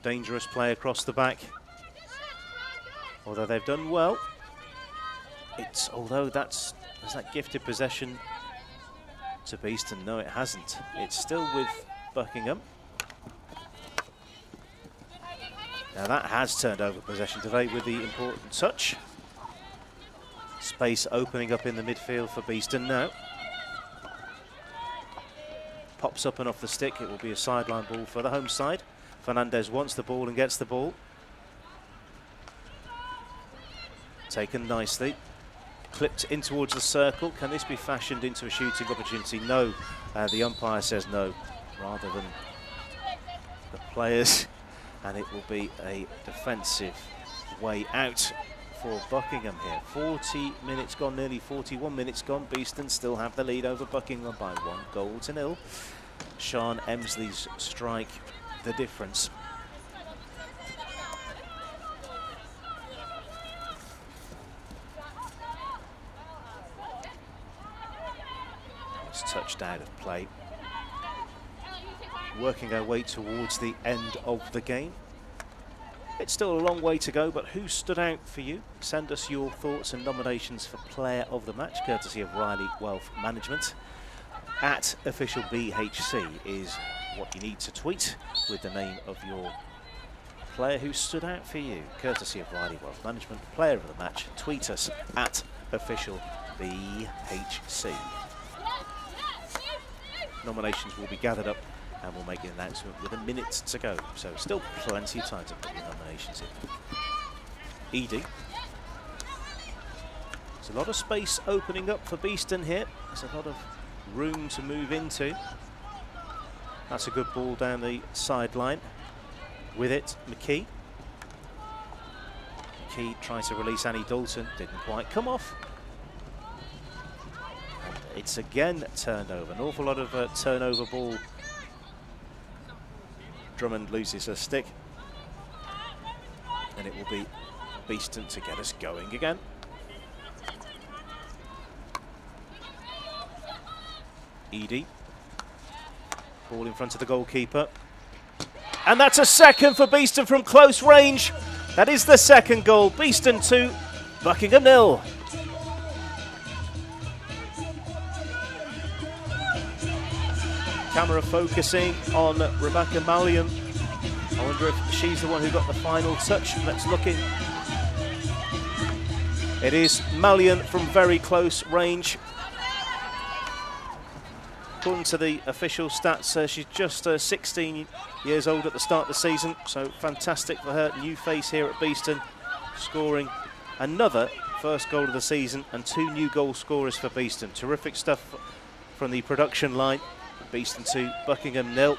Dangerous play across the back. Although they've done well. Although has that gifted possession to Beeston? No, it hasn't. It's still with Buckingham. Now that has turned over possession today with the important touch. Space opening up in the midfield for Beeston now. Pops up and off the stick. It will be a sideline ball for the home side. Fernandez wants the ball and gets the ball. Taken nicely. Clipped in towards the circle. Can this be fashioned into a shooting opportunity? No. The umpire says no, rather than the players. And it will be a defensive way out for Buckingham here. 40 minutes gone, nearly 41 minutes gone. Beeston still have the lead over Buckingham by 1-0. Sean Emsley's strike, the difference. It's touched out of play. Working our way towards the end of the game. It's still a long way to go, but who stood out for you? Send us your thoughts and nominations for Player of the Match, courtesy of Riley Wealth Management. At official BHC is what you need to tweet with the name of your player who stood out for you, courtesy of Riley Wealth Management. Player of the Match, tweet us at official BHC. Nominations will be gathered up and we'll make the announcement with a minute to go. So still plenty of time to put your nominations in. Edie. There's a lot of space opening up for Beeston here. There's a lot of room to move into. That's a good ball down the sideline. With it, McKee. McKee tries to release Annie Dalton. Didn't quite come off. And it's again turned over. An awful lot of turnover ball. Drummond loses her stick, and it will be Beeston to get us going again. Edie, ball in front of the goalkeeper, and that's a second for Beeston from close range. That is the second goal. Beeston 2, Buckingham 0. Camera focusing on Rebecca Mallion. I wonder if she's the one who got the final touch. Let's look in. It is Mallion from very close range. According to the official stats, she's just 16 years old at the start of the season, so fantastic for her. New face here at Beeston, scoring another first goal of the season and 2 new goal scorers for Beeston. Terrific stuff from the production line. Beeston 2, Buckingham 0,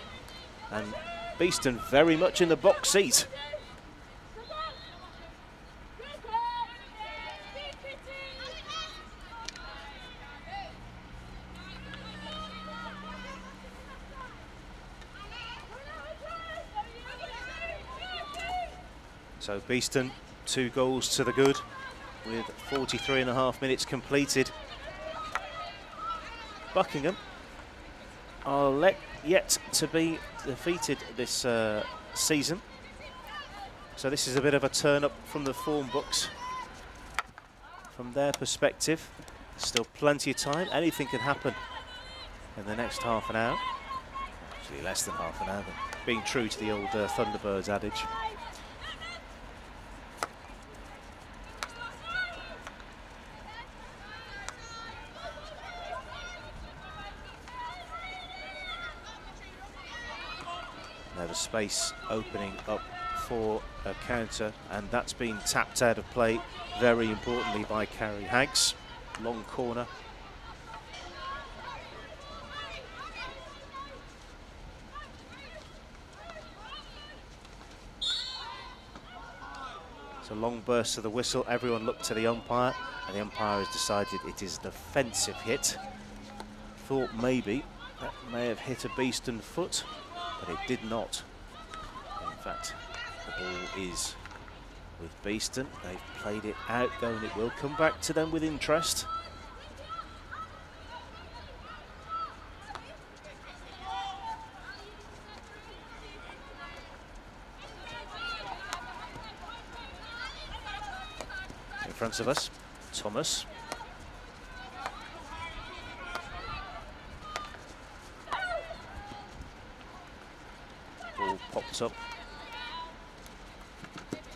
and Beeston very much in the box seat. So Beeston 2 goals to the good with 43.5 minutes completed. Buckingham are yet to be defeated this season. So this is a bit of a turn up from the form books. From their perspective, still plenty of time. Anything can happen in the next half an hour. Actually less than half an hour, but being true to the old Thunderbirds adage. Now the space opening up for a counter, and that's been tapped out of play very importantly by Carrie Hanks. Long corner. It's a long burst to the whistle. Everyone looked to the umpire, and the umpire has decided it is an offensive hit. Thought maybe that may have hit a Beeston foot, but it did not. In fact, the ball is with Beeston. They've played it out though, and it will come back to them with interest. In front of us, Thomas. Ball popped up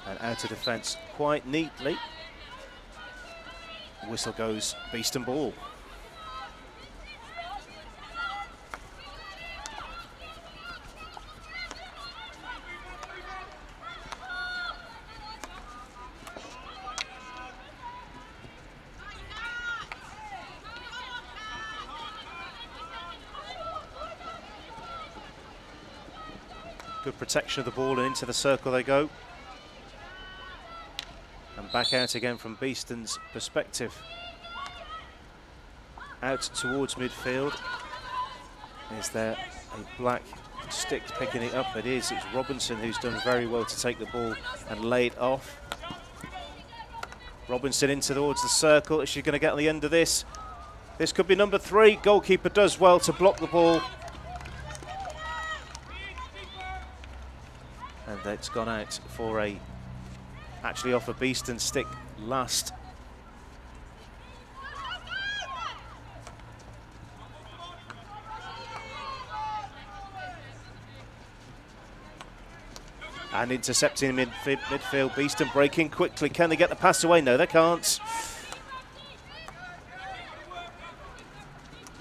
and out of defence quite neatly. Whistle goes, Beeston ball. Good protection of the ball, and into the circle they go. And back out again from Beeston's perspective. Out towards midfield. Is there a black stick picking it up? It is. It's Robinson who's done very well to take the ball and lay it off. Robinson into towards the circle. Is she going to get on the end of this? This could be number 3. Goalkeeper does well to block the ball. And it's gone out for a, actually off a Beeston stick last. And intercepting midfield, Beeston breaking quickly. Can they get the pass away? No, they can't.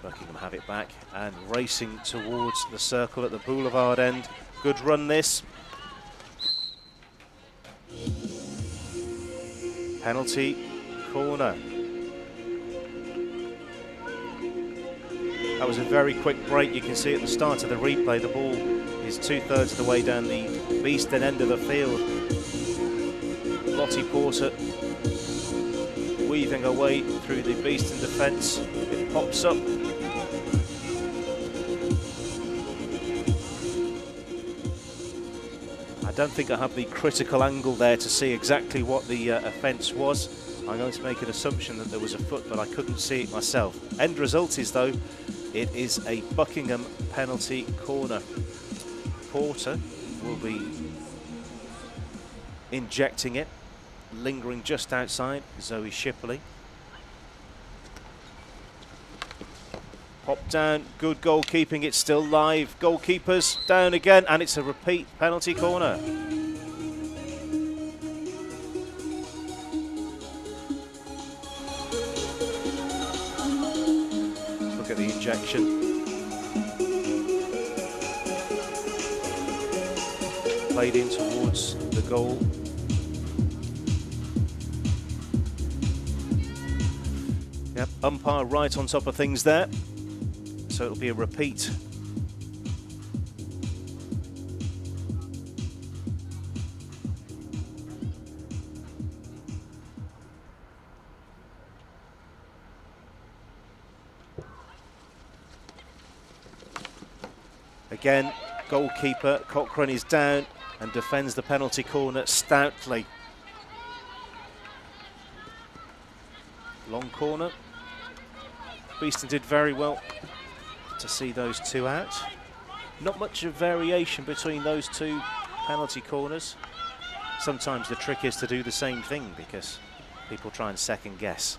Buckingham have it back and racing towards the circle at the boulevard end. Good run this. Penalty corner. That was a very quick break. You can see at the start of the replay the ball is 2/3 of the way down the Beeston end of the field. Lottie Porter weaving away through the Beeston defence. It pops up. I don't think I have the critical angle there to see exactly what the offence was. I'm going to make an assumption that there was a foot, but I couldn't see it myself. End result is, though, it is a Buckingham penalty corner. Porter will be injecting it, lingering just outside Zoe Shipley. Pop down, good goalkeeping, it's still live. Goalkeepers down again, and it's a repeat penalty corner. Look at the injection. Played in towards the goal. Yep, umpire right on top of things there. So it'll be a repeat. Again, goalkeeper Cochrane is down and defends the penalty corner stoutly. Long corner. Beeston did very well to see those two out. Not much of variation between those two penalty corners. Sometimes the trick is to do the same thing because people try and second guess.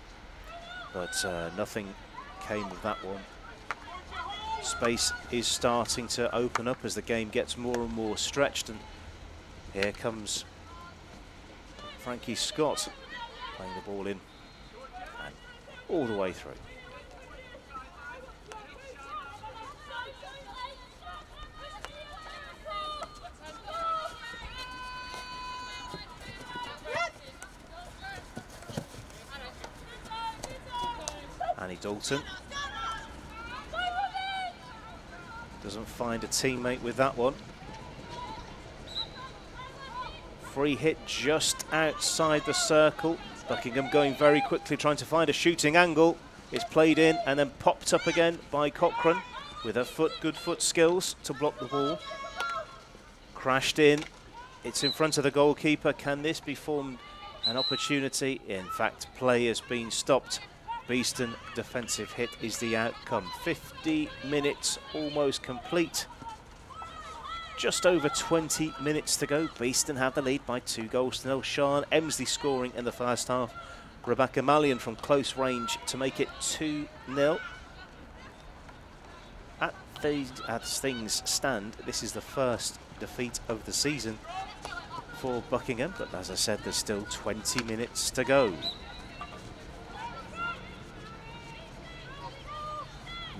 But nothing came of that one. Space is starting to open up as the game gets more and more stretched, and here comes Frankie Scott playing the ball in and all the way through. Annie Dalton doesn't find a teammate with that one. Free hit just outside the circle. Buckingham going very quickly, trying to find a shooting angle. It's played in and then popped up again by Cochrane with her good foot skills to block the ball. Crashed in. It's in front of the goalkeeper. Can this be formed an opportunity? In fact, play has been stopped. Beeston defensive hit is the outcome. 50 minutes almost complete. Just over 20 minutes to go. Beeston have the lead by 2-0. Sian Emsley scoring in the first half. Rebecca Mallion from close range to make it 2-0. As things stand, this is the first defeat of the season for Buckingham, but as I said, there's still 20 minutes to go.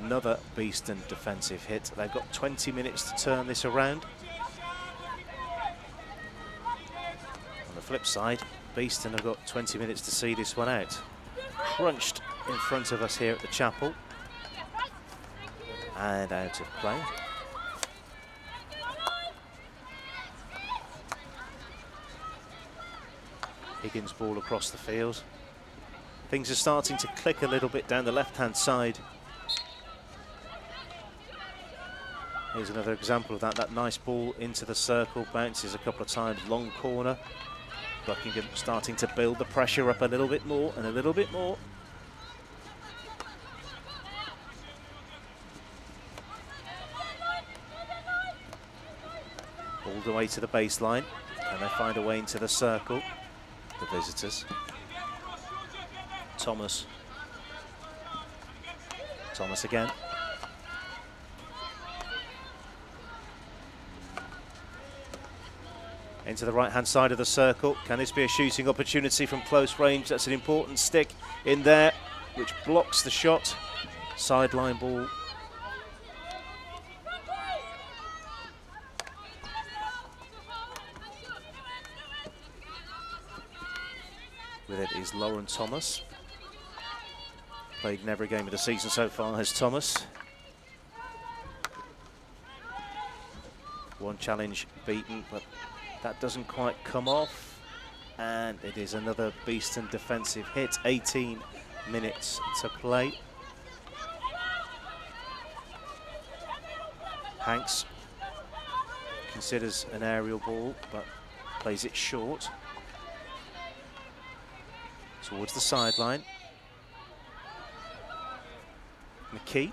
Another Beeston defensive hit. They've got 20 minutes to turn this around. On the flip side, Beeston have got 20 minutes to see this one out. Crunched in front of us here at the chapel. And out of play. Higgins ball across the field. Things are starting to click a little bit down the left-hand side. Here's another example of that. That nice ball into the circle, bounces a couple of times, long corner. Buckingham starting to build the pressure up a little bit more and a little bit more. All the way to the baseline. Can they find a way into the circle? The visitors. Thomas. Thomas again. Into the right-hand side of the circle. Can this be a shooting opportunity from close range? That's an important stick in there, which blocks the shot. Sideline ball. With it is Lauren Thomas. Played in every game of the season so far has Thomas. One challenge beaten, but that doesn't quite come off. And it is another Beeston defensive hit. 18 minutes to play. Hanks considers an aerial ball, but plays it short. Towards the sideline. McKee.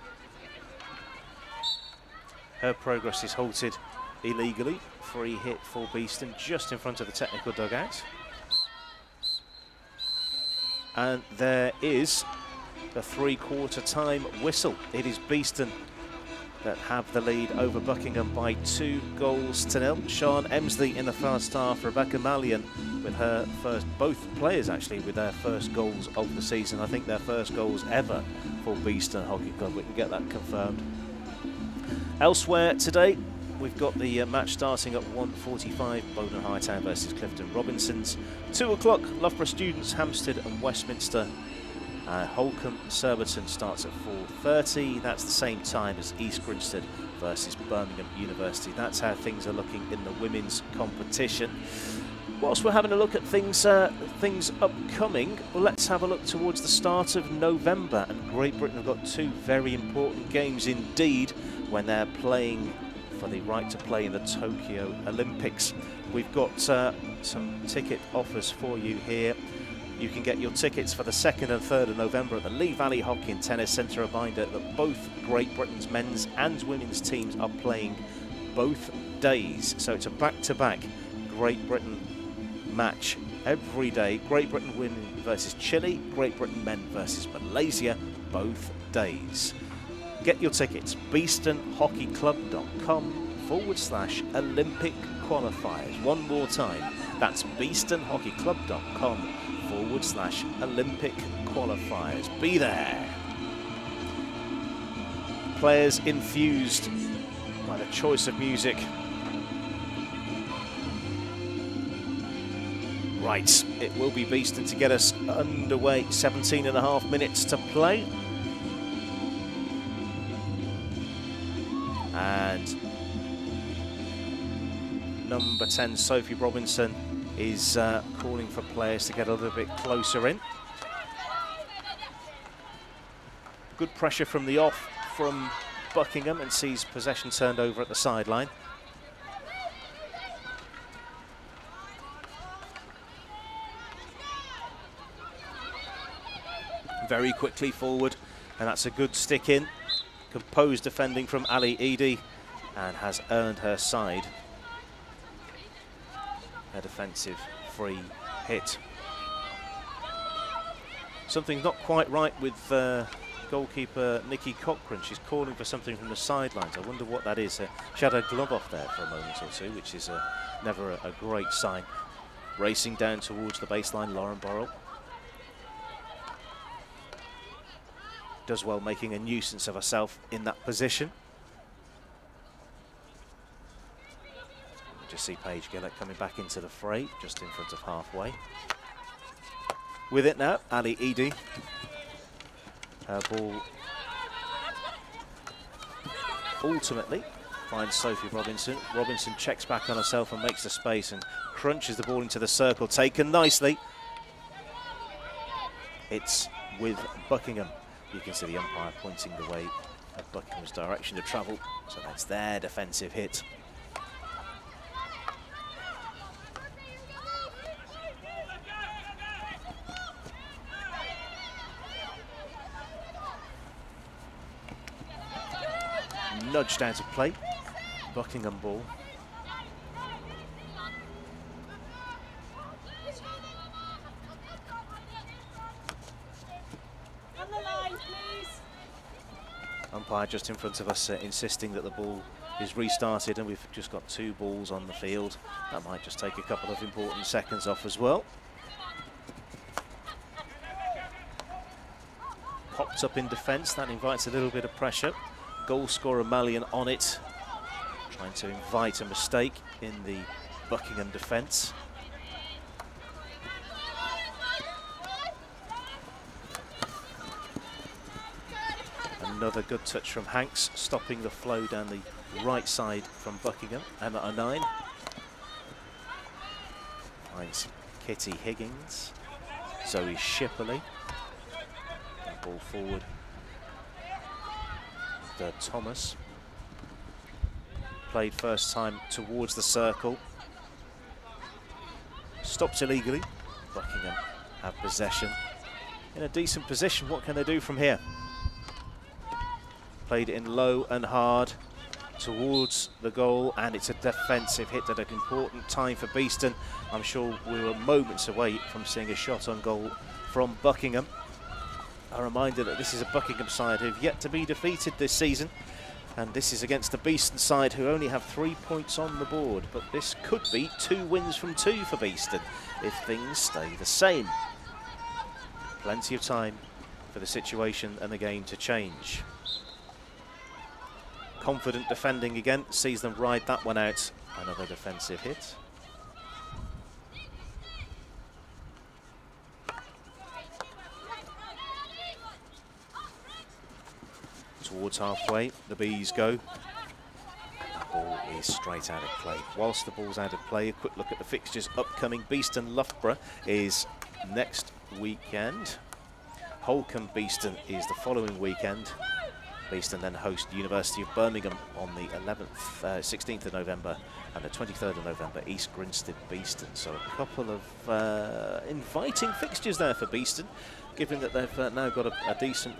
Her progress is halted illegally. Free hit for Beeston just in front of the technical dugout. And there is the three-quarter time whistle. It is Beeston that have the lead over Buckingham by 2-0. Sian Emsley in the first half. Rebecca Mallion with her first, both players actually with their first goals of the season. I think their first goals ever for Beeston Hockey Club. We can get that confirmed. Elsewhere today, we've got the match starting at 1:45. Bowden Hightown versus Clifton Robinsons. 2 o'clock, Loughborough Students, Hampstead and Westminster. Holcombe Surbiton starts at 4:30. That's the same time as East Grinstead versus Birmingham University. That's how things are looking in the women's competition. Whilst we're having a look at things upcoming, well, let's have a look towards the start of November. And Great Britain have got 2 very important games indeed when they're playing for the right to play in the Tokyo Olympics. We've got some ticket offers for you here. You can get your tickets for the 2nd and 3rd of November at the Lee Valley Hockey and Tennis Centre. A reminder that both Great Britain's men's and women's teams are playing both days. So it's a back-to-back Great Britain match every day. Great Britain women versus Chile, Great Britain men versus Malaysia, both days. Get your tickets, beestonhockeyclub.com/Olympic qualifiers. One more time, that's beestonhockeyclub.com/Olympic qualifiers. Be there. Players infused by the choice of music. Right, it will be Beeston to get us underway. 17.5 minutes to play. number 10, Sophie Robinson, is calling for players to get a little bit closer in. Good pressure from the off from Buckingham, and sees possession turned over at the sideline. Very quickly forward, and that's a good stick in. Composed defending from Ali Edie, and has earned her side a defensive free hit. Something's not quite right with goalkeeper Nikki Cochran. She's calling for something from the sidelines. I wonder what that is. She had her glove off there for a moment or two, which is never a great sign. Racing down towards the baseline, Lauren Burrell. Does well making a nuisance of herself in that position. Just see Paige Gillett coming back into the fray, just in front of halfway. With it now, Ali Edie. Her ball ultimately finds Sophie Robinson. Robinson checks back on herself and makes the space and crunches the ball into the circle. Taken nicely. It's with Buckingham. You can see the umpire pointing the way of Buckingham's direction to travel. So that's their defensive hit. Nudged out of play. Buckingham ball. Umpire just in front of us insisting that the ball is restarted, and we've just got 2 balls on the field. That might just take a couple of important seconds off as well. Popped up in defence, that invites a little bit of pressure. Goal scorer Malian on it, trying to invite a mistake in the Buckingham defence. Another good touch from Hanks, stopping the flow down the right side from Buckingham. Emma O'Nine finds Kitty Higgins. Zoe Shipperley. That ball forward. Thomas. Played first time towards the circle. Stopped illegally. Buckingham have possession. In a decent position, what can they do from here? Played in low and hard towards the goal, and it's a defensive hit at an important time for Beeston. I'm sure we were moments away from seeing a shot on goal from Buckingham. A reminder that this is a Buckingham side who've yet to be defeated this season, and this is against the Beeston side who only have 3 points on the board, but this could be 2 wins from 2 for Beeston if things stay the same. Plenty of time for the situation and the game to change. Confident defending again, sees them ride that one out. Another defensive hit. Towards halfway, the Bees go. The ball is straight out of play. Whilst the ball's out of play, a quick look at the fixtures upcoming. Beeston Loughborough is next weekend. Holcombe Beeston is the following weekend. Beeston then host University of Birmingham on the 16th of November, and the 23rd of November, East Grinstead Beeston. So a couple of inviting fixtures there for Beeston, given that they've now got a decent,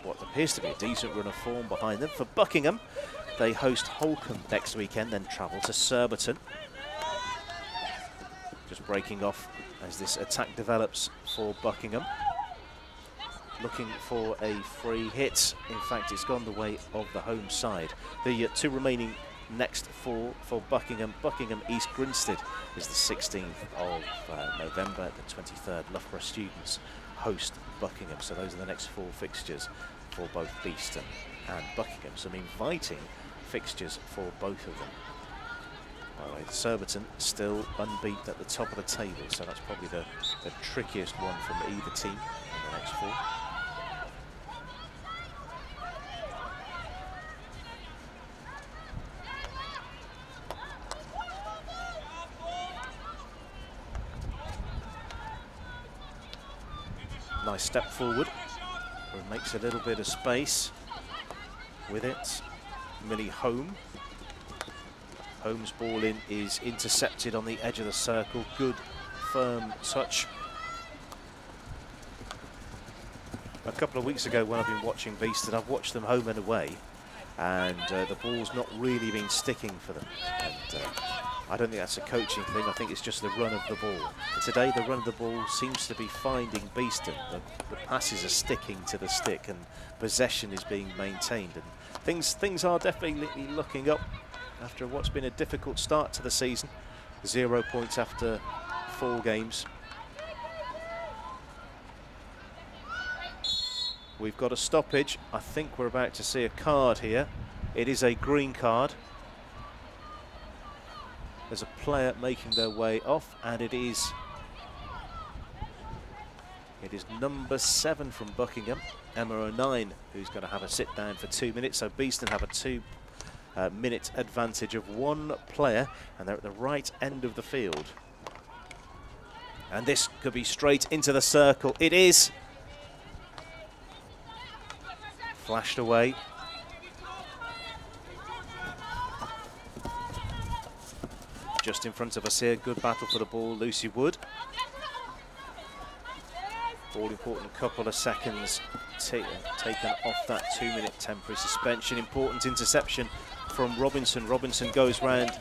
what appears to be a decent run of form behind them. For Buckingham, they host Holcombe next weekend, then travel to Surbiton. Just breaking off as this attack develops for Buckingham. Looking for a free hit. In fact, it's gone the way of the home side. The 2 remaining next for Buckingham. Buckingham East Grinstead is the 16th of November. The 23rd, Loughborough Students host Buckingham. So those are the next 4 fixtures for both Beeston and Buckingham. Some inviting fixtures for both of them. By the way, Surbiton still unbeaten at the top of the table, so that's probably the trickiest one from either team in the next 4. Nice step forward. Makes a little bit of space with it. Millie Home. Holmes' ball in is intercepted on the edge of the circle. Good, firm touch. A couple of weeks ago when I've been watching Beeston, I've watched them home and away, and the ball's not really been sticking for them. And I don't think that's a coaching thing. I think it's just the run of the ball. But today, the run of the ball seems to be finding Beeston. The passes are sticking to the stick, and possession is being maintained. And things are definitely looking up after what's been a difficult start to the season. 0 points after 4 games. We've got a stoppage. I think we're about to see a card here. It is a green card. There's a player making their way off, and it is number 7 from Buckingham, Emma O'Nine, who's going to have a sit down for 2 minutes. So Beeston have a 2-minute advantage of 1 player, and they're at the right end of the field. And this could be straight into the circle. It is. Flashed away. Just in front of us here, good battle for the ball, Lucy Wood. All important couple of seconds taken off that 2-minute temporary suspension. Important interception from Robinson. Robinson goes round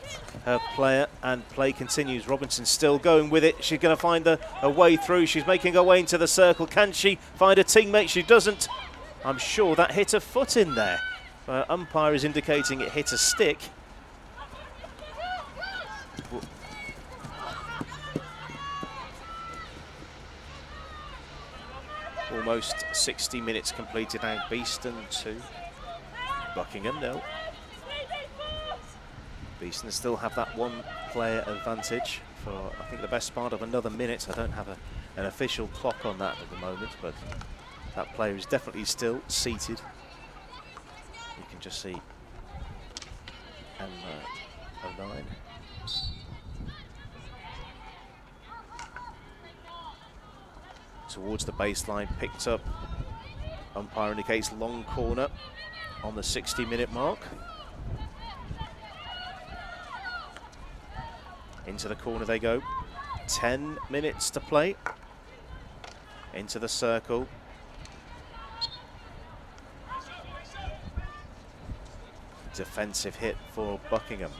her player and play continues. Robinson still going with it. She's going to find a way through. She's making her way into the circle. Can she find a teammate? She doesn't. I'm sure that hit a foot in there. Umpire is indicating it hit a stick. Almost 60 minutes completed now. Beeston 2, Buckingham 0. Beeston still have that 1 player advantage for, I think, the best part of another minute. I don't have an official clock on that at the moment, but that player is definitely still seated. You can just see Emma O'Nine. Towards the baseline, picked up. Umpire indicates long corner on the 60-minute mark. Into the corner they go. 10 minutes to play. Into the circle. Defensive hit for Buckingham.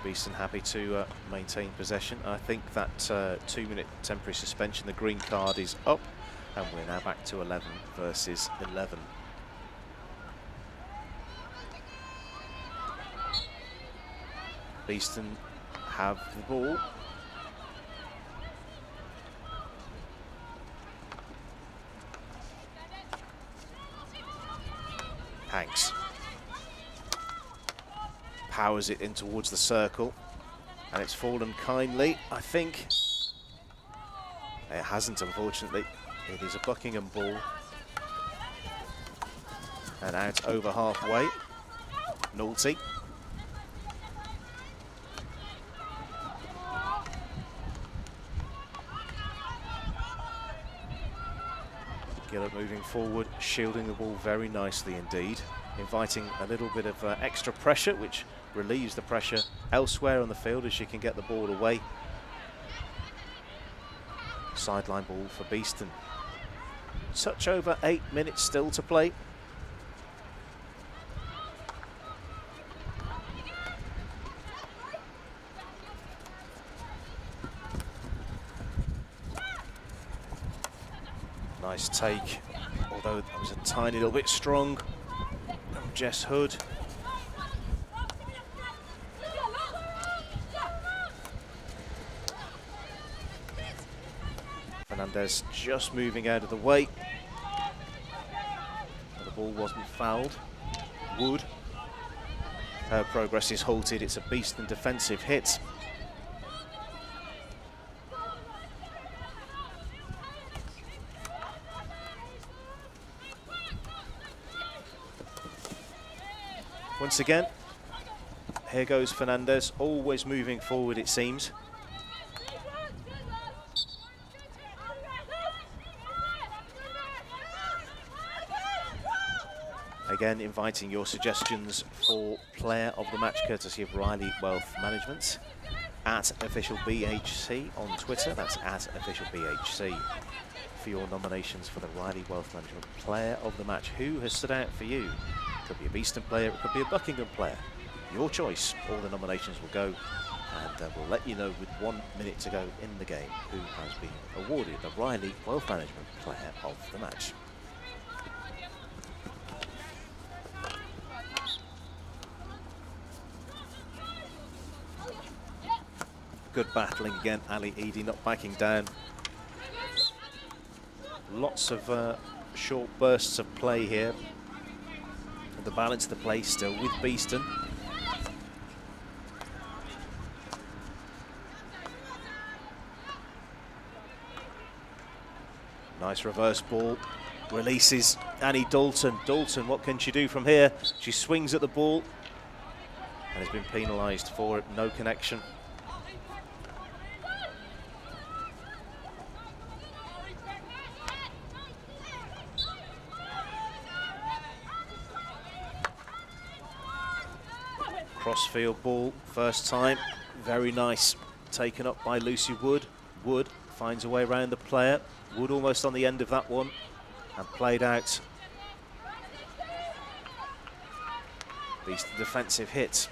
Beeston happy to maintain possession. I think that 2-minute temporary suspension, the green card, is up, and we're now back to 11 versus 11. Beeston have the ball. Hanks powers it in towards the circle, and it's fallen kindly. I think it hasn't, unfortunately. It is a Buckingham ball, and out over halfway. Naughty. Gillett moving forward, shielding the ball very nicely indeed, inviting a little bit of extra pressure, which relieves the pressure elsewhere on the field as she can get the ball away. Sideline ball for Beeston. Touch over 8 minutes still to play. Nice take, although that was a tiny little bit strong from Jess Hood. Fernandez just moving out of the way. The ball wasn't fouled. Wood. Her progress is halted. It's a Beeston defensive hit. Once again, here goes Fernandez, always moving forward it seems. Again, inviting your suggestions for player of the match, courtesy of Riley Wealth Management. At official BHC on Twitter, that's at official BHC. For your nominations for the Riley Wealth Management player of the match. Who has stood out for you? It could be a Beeston player, it could be a Buckingham player. Your choice. All the nominations will go, and we'll let you know with 1 minute to go in the game who has been awarded the Riley Wealth Management player of the match. Good battling again, Ali Eady not backing down. Lots of short bursts of play here. The balance of the play still with Beeston. Nice reverse ball. Releases Annie Dalton. Dalton, what can she do from here? She swings at the ball and has been penalised for it. No connection. Crossfield ball, first time, very nice, taken up by Lucy Wood. Wood finds a way around the player. Wood almost on the end of that one and played out. Beeston defensive hit.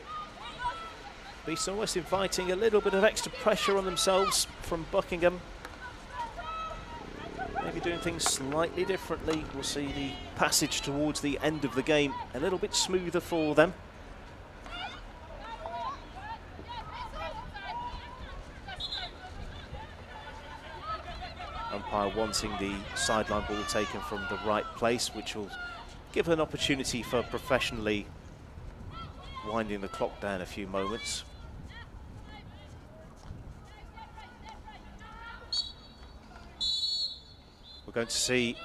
Beeston almost inviting a little bit of extra pressure on themselves from Buckingham. Maybe doing things slightly differently. We'll see the passage towards the end of the game a little bit smoother for them. Umpire wanting the sideline ball taken from the right place, which will give an opportunity for professionally winding the clock down a few moments. We're going to see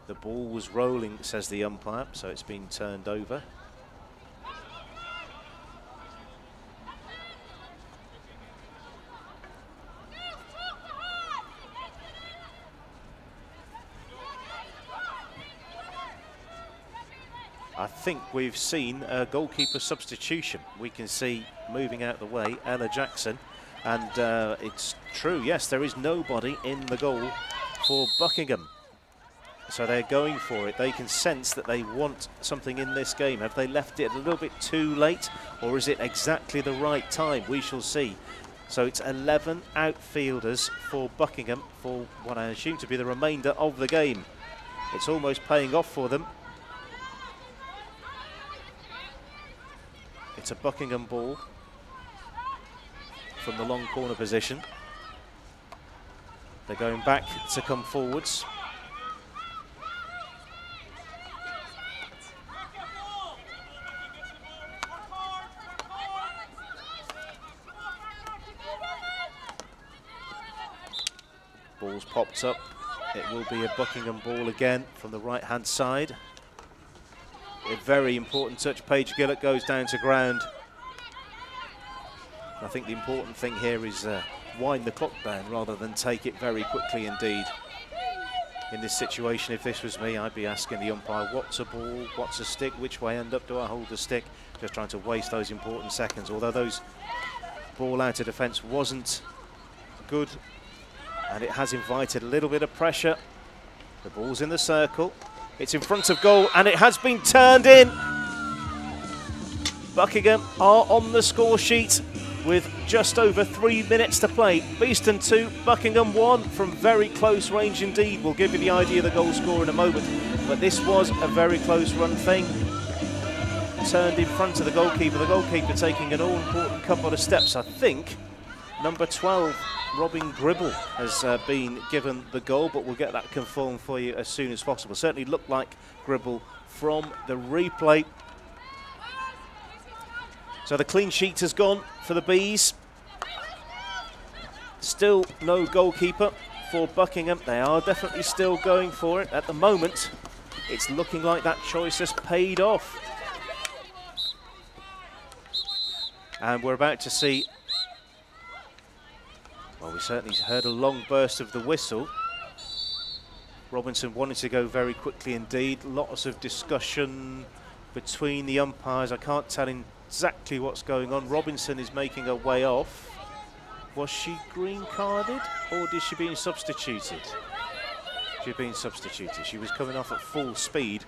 the ball was rolling, says the umpire, so it's been turned over. I think we've seen a goalkeeper substitution. We can see moving out the way Ella Jackson, and it's true, yes, there is nobody in the goal for Buckingham. So they're going for it. They can sense that they want something in this game. Have they left it a little bit too late, or is it exactly the right time? We shall see. So it's 11 outfielders for Buckingham for what I assume to be the remainder of the game. It's almost paying off for them. It's a Buckingham ball from the long corner position. They're going back to come forwards. Ball's popped up. It will be a Buckingham ball again from the right-hand side. A very important touch. Paige Gillett goes down to ground. I think the important thing here is wind the clock down rather than take it very quickly indeed. In this situation, if this was me, I'd be asking the umpire, what's a ball, what's a stick, which way end up do I hold the stick? Just trying to waste those important seconds. Although those ball out of defence wasn't good, and it has invited a little bit of pressure. The ball's in the circle. It's in front of goal, and it has been turned in. Buckingham are on the score sheet with just over 3 minutes to play. Beeston 2, Buckingham 1 from very close range indeed. We'll give you the idea of the goal score in a moment, but this was a very close run thing. Turned in front of the goalkeeper taking an all-important couple of steps. I think number 12, Robin Gribble, has been given the goal, but we'll get that confirmed for you as soon as possible. Certainly looked like Gribble from the replay. So the clean sheet has gone for the Bees. Still no goalkeeper for Buckingham. They are definitely still going for it. At the moment, it's looking like that choice has paid off. And we're about to see, well, we certainly heard a long burst of the whistle. Robinson wanted to go very quickly indeed. Lots of discussion between the umpires. I can't tell exactly what's going on. Robinson is making her way off. Was she green carded or did she being substituted? She'd been substituted. She was coming off at full speed.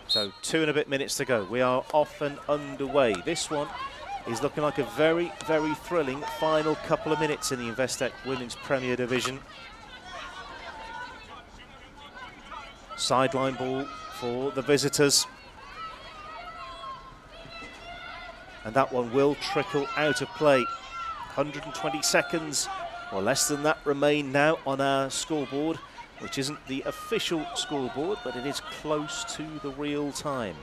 So 2 and a bit minutes to go. We are off and underway. This one is looking like a very, very thrilling final couple of minutes in the Investec Women's Premier Division. Sideline ball for the visitors. And that one will trickle out of play. 120 seconds or less than that remain now on our scoreboard, which isn't the official scoreboard, but it is close to the real time.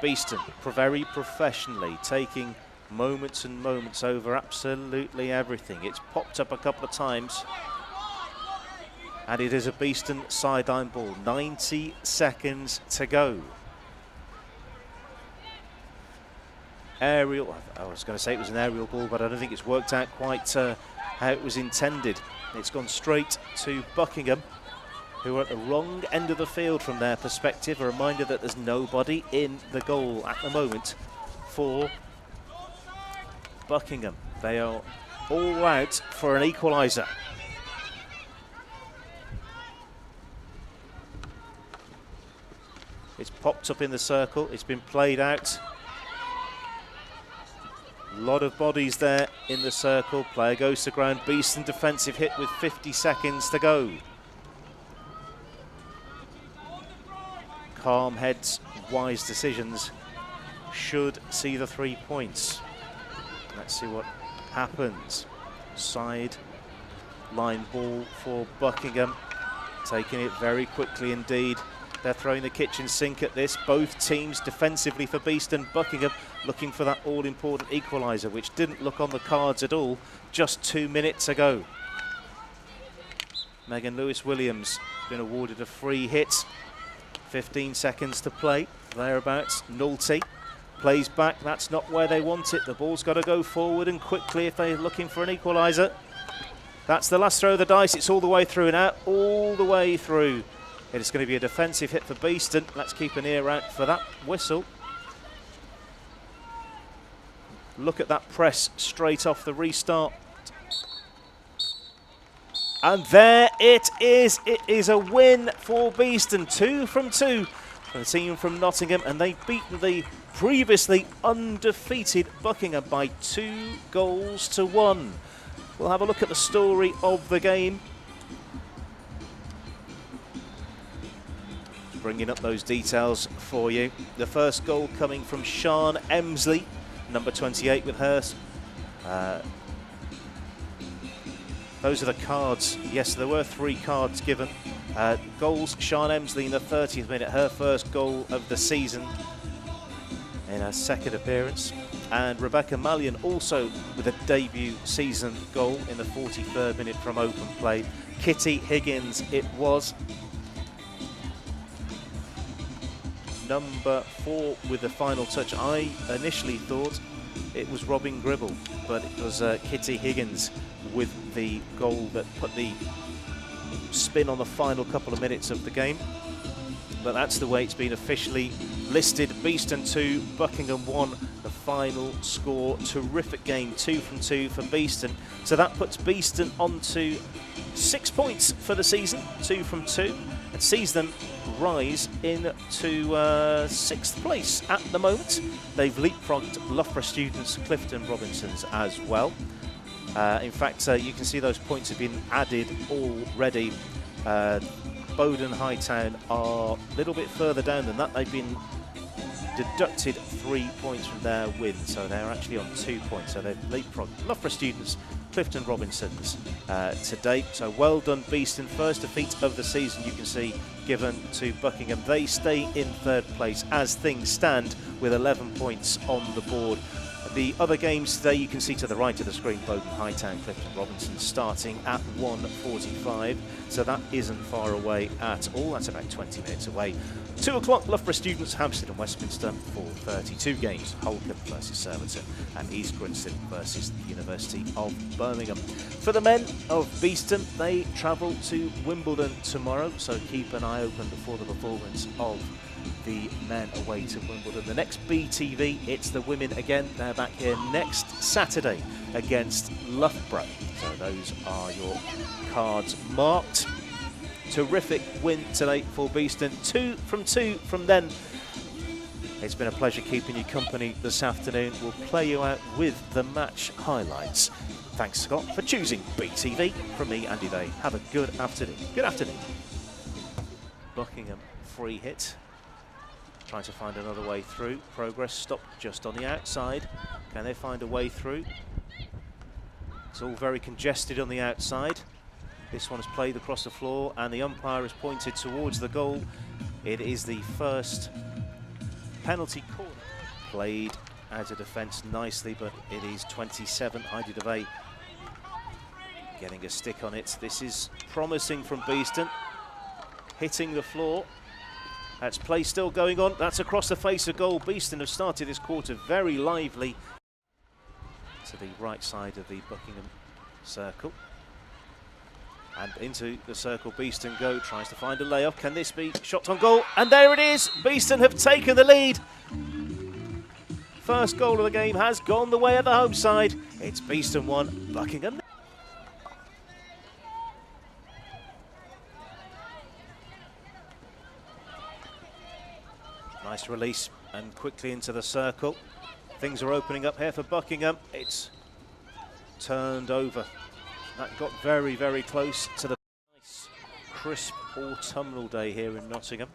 Beeston, very professionally, taking moments and moments over absolutely everything. It's popped up a couple of times, and it is a Beeston sideline ball. 90 seconds to go. Aerial, I was going to say it was an aerial ball, but I don't think it's worked out quite how it was intended. It's gone straight to Buckingham, who are at the wrong end of the field from their perspective. A reminder that there's nobody in the goal at the moment for Buckingham. They are all out for an equaliser. It's popped up in the circle. It's been played out. A lot of bodies there in the circle. Player goes to ground. Beeston defensive hit with 50 seconds to go. Calm heads, wise decisions should see the 3 points. Let's see what happens. Side line ball for Buckingham, taking it very quickly indeed. They're throwing the kitchen sink at this. Both teams defensively for Beeston. Buckingham looking for that all-important equaliser, which didn't look on the cards at all just 2 minutes ago. Megan Lewis-Williams been awarded a free hit. 15 seconds to play, thereabouts. Nolte plays back. That's not where they want it. The ball's got to go forward and quickly if they're looking for an equaliser. That's the last throw of the dice. It's all the way through now, all the way through. It is going to be a defensive hit for Beeston. Let's keep an ear out for that whistle. Look at that press straight off the restart. And there it is. It is a win for Beeston. 2 from 2 for the team from Nottingham, and they beat the previously undefeated Buckingham by 2-1. We'll have a look at the story of the game. Bringing up those details for you. The first goal coming from Sian Emsley, number 28 with hers. Those are the cards. Yes, there were 3 cards given. Goals, Sian Emsley in the 30th minute, her first goal of the season in her second appearance. And Rebecca Mallion also with a debut season goal in the 43rd minute from open play. Kitty Higgins it was. Number 4 with the final touch. I initially thought it was Robin Gribble, but it was Kitty Higgins with the goal that put the spin on the final couple of minutes of the game. But that's the way it's been officially listed. Beeston 2, Buckingham 1, the final score. Terrific game, 2 from 2 for Beeston. So that puts Beeston on to 6 points for the season, 2 from 2, and sees them rise into 6th place at the moment. They've leapfrogged Loughborough Students, Clifton Robinsons as well. In fact, you can see those points have been added already. Bowden Hightown are a little bit further down than that. They've been deducted 3 points from their win, so they're actually on 2 points. So they've leapfrogged Loughborough Students, Clifton Robinsons to date. So well done, Beeston. First defeat of the season, you can see, given to Buckingham. They stay in 3rd place as things stand with 11 points on the board. The other games today you can see to the right of the screen, Bowden, Hightown, Clifton, Robinson starting at 1:45, so that isn't far away at all. That's about 20 minutes away. 2 o'clock, Loughborough Students, Hampstead and Westminster. 4:30, 2 games, Holcombe versus Surbiton and East Grinstead versus the University of Birmingham. For the men of Beeston, they travel to Wimbledon tomorrow, so keep an eye open for the performance of the men away to Wimbledon. The next BeeTV, it's the women again. They're back here next Saturday against Loughborough. So those are your cards marked. Terrific win today for Beeston. 2 from them. It's been a pleasure keeping you company this afternoon. We'll play you out with the match highlights. Thanks, Scott, for choosing BeeTV. From me, Andy Day. Have a good afternoon. Good afternoon. Buckingham free hit. Trying to find another way through. Progress stopped just on the outside. Can they find a way through? It's all very congested on the outside. This one is played across the floor and the umpire has pointed towards the goal. It is the first penalty corner. Played out of defence nicely, but it is 27. Heidi DeVay getting a stick on it. This is promising from Beeston. Hitting the floor. That's play still going on. That's across the face of goal. Beeston have started this quarter very lively. To the right side of the Buckingham circle. And into the circle, Beeston go, tries to find a layoff. Can this be shot on goal? And there it is! Beeston have taken the lead. First goal of the game has gone the way of the home side. It's Beeston 1, Buckingham. Nice release and quickly into the circle. Things are opening up here for Buckingham. It's turned over. That got very, very close to the nice, crisp autumnal day here in Nottingham.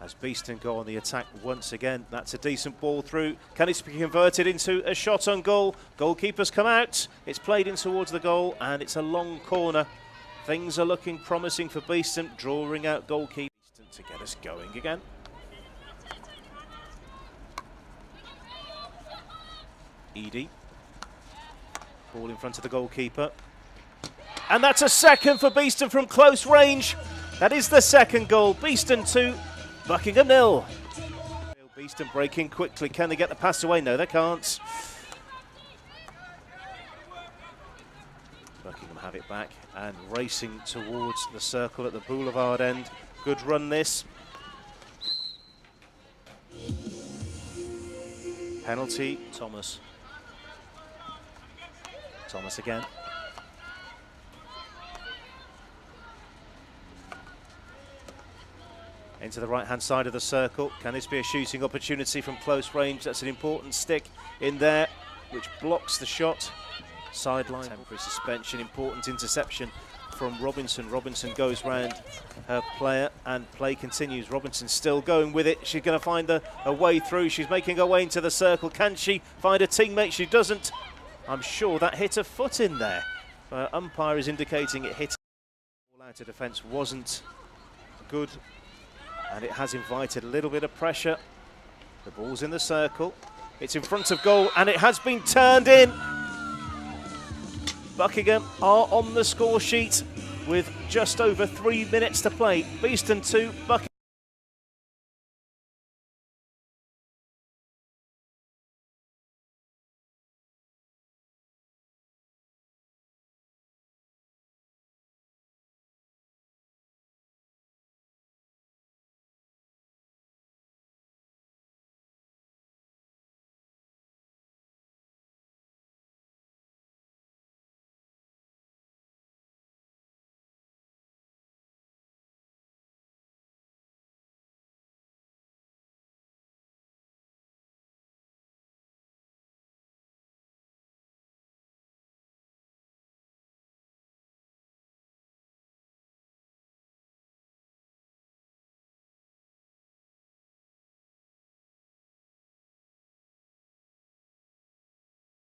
As Beeston go on the attack once again. That's a decent ball through. Can it be converted into a shot on goal? Goalkeepers come out. It's played in towards the goal and it's a long corner. Things are looking promising for Beeston, drawing out goalkeeper to get us going again. Edie. Ball in front of the goalkeeper. And that's a second for Beeston from close range. That is the second goal. Beeston 2, Buckingham 0. Beeston breaking quickly. Can they get the pass away? No, they can't. Buckingham have it back and racing towards the circle at the boulevard end. Good run this. Penalty, Thomas. Thomas again. Into the right-hand side of the circle. Can this be a shooting opportunity from close range? That's an important stick in there, which blocks the shot. Sideline. Temporary suspension. Important interception from Robinson. Robinson goes round her player and play continues. Robinson still going with it. She's going to find a way through. She's making her way into the circle. Can she find a teammate? She doesn't. I'm sure that hit a foot in there. Umpire is indicating it hit. All out of defence wasn't good, and it has invited a little bit of pressure. The ball's in the circle. It's in front of goal, and it has been turned in. Buckingham are on the score sheet with just over 3 minutes to play. Beeston 2, Buckingham.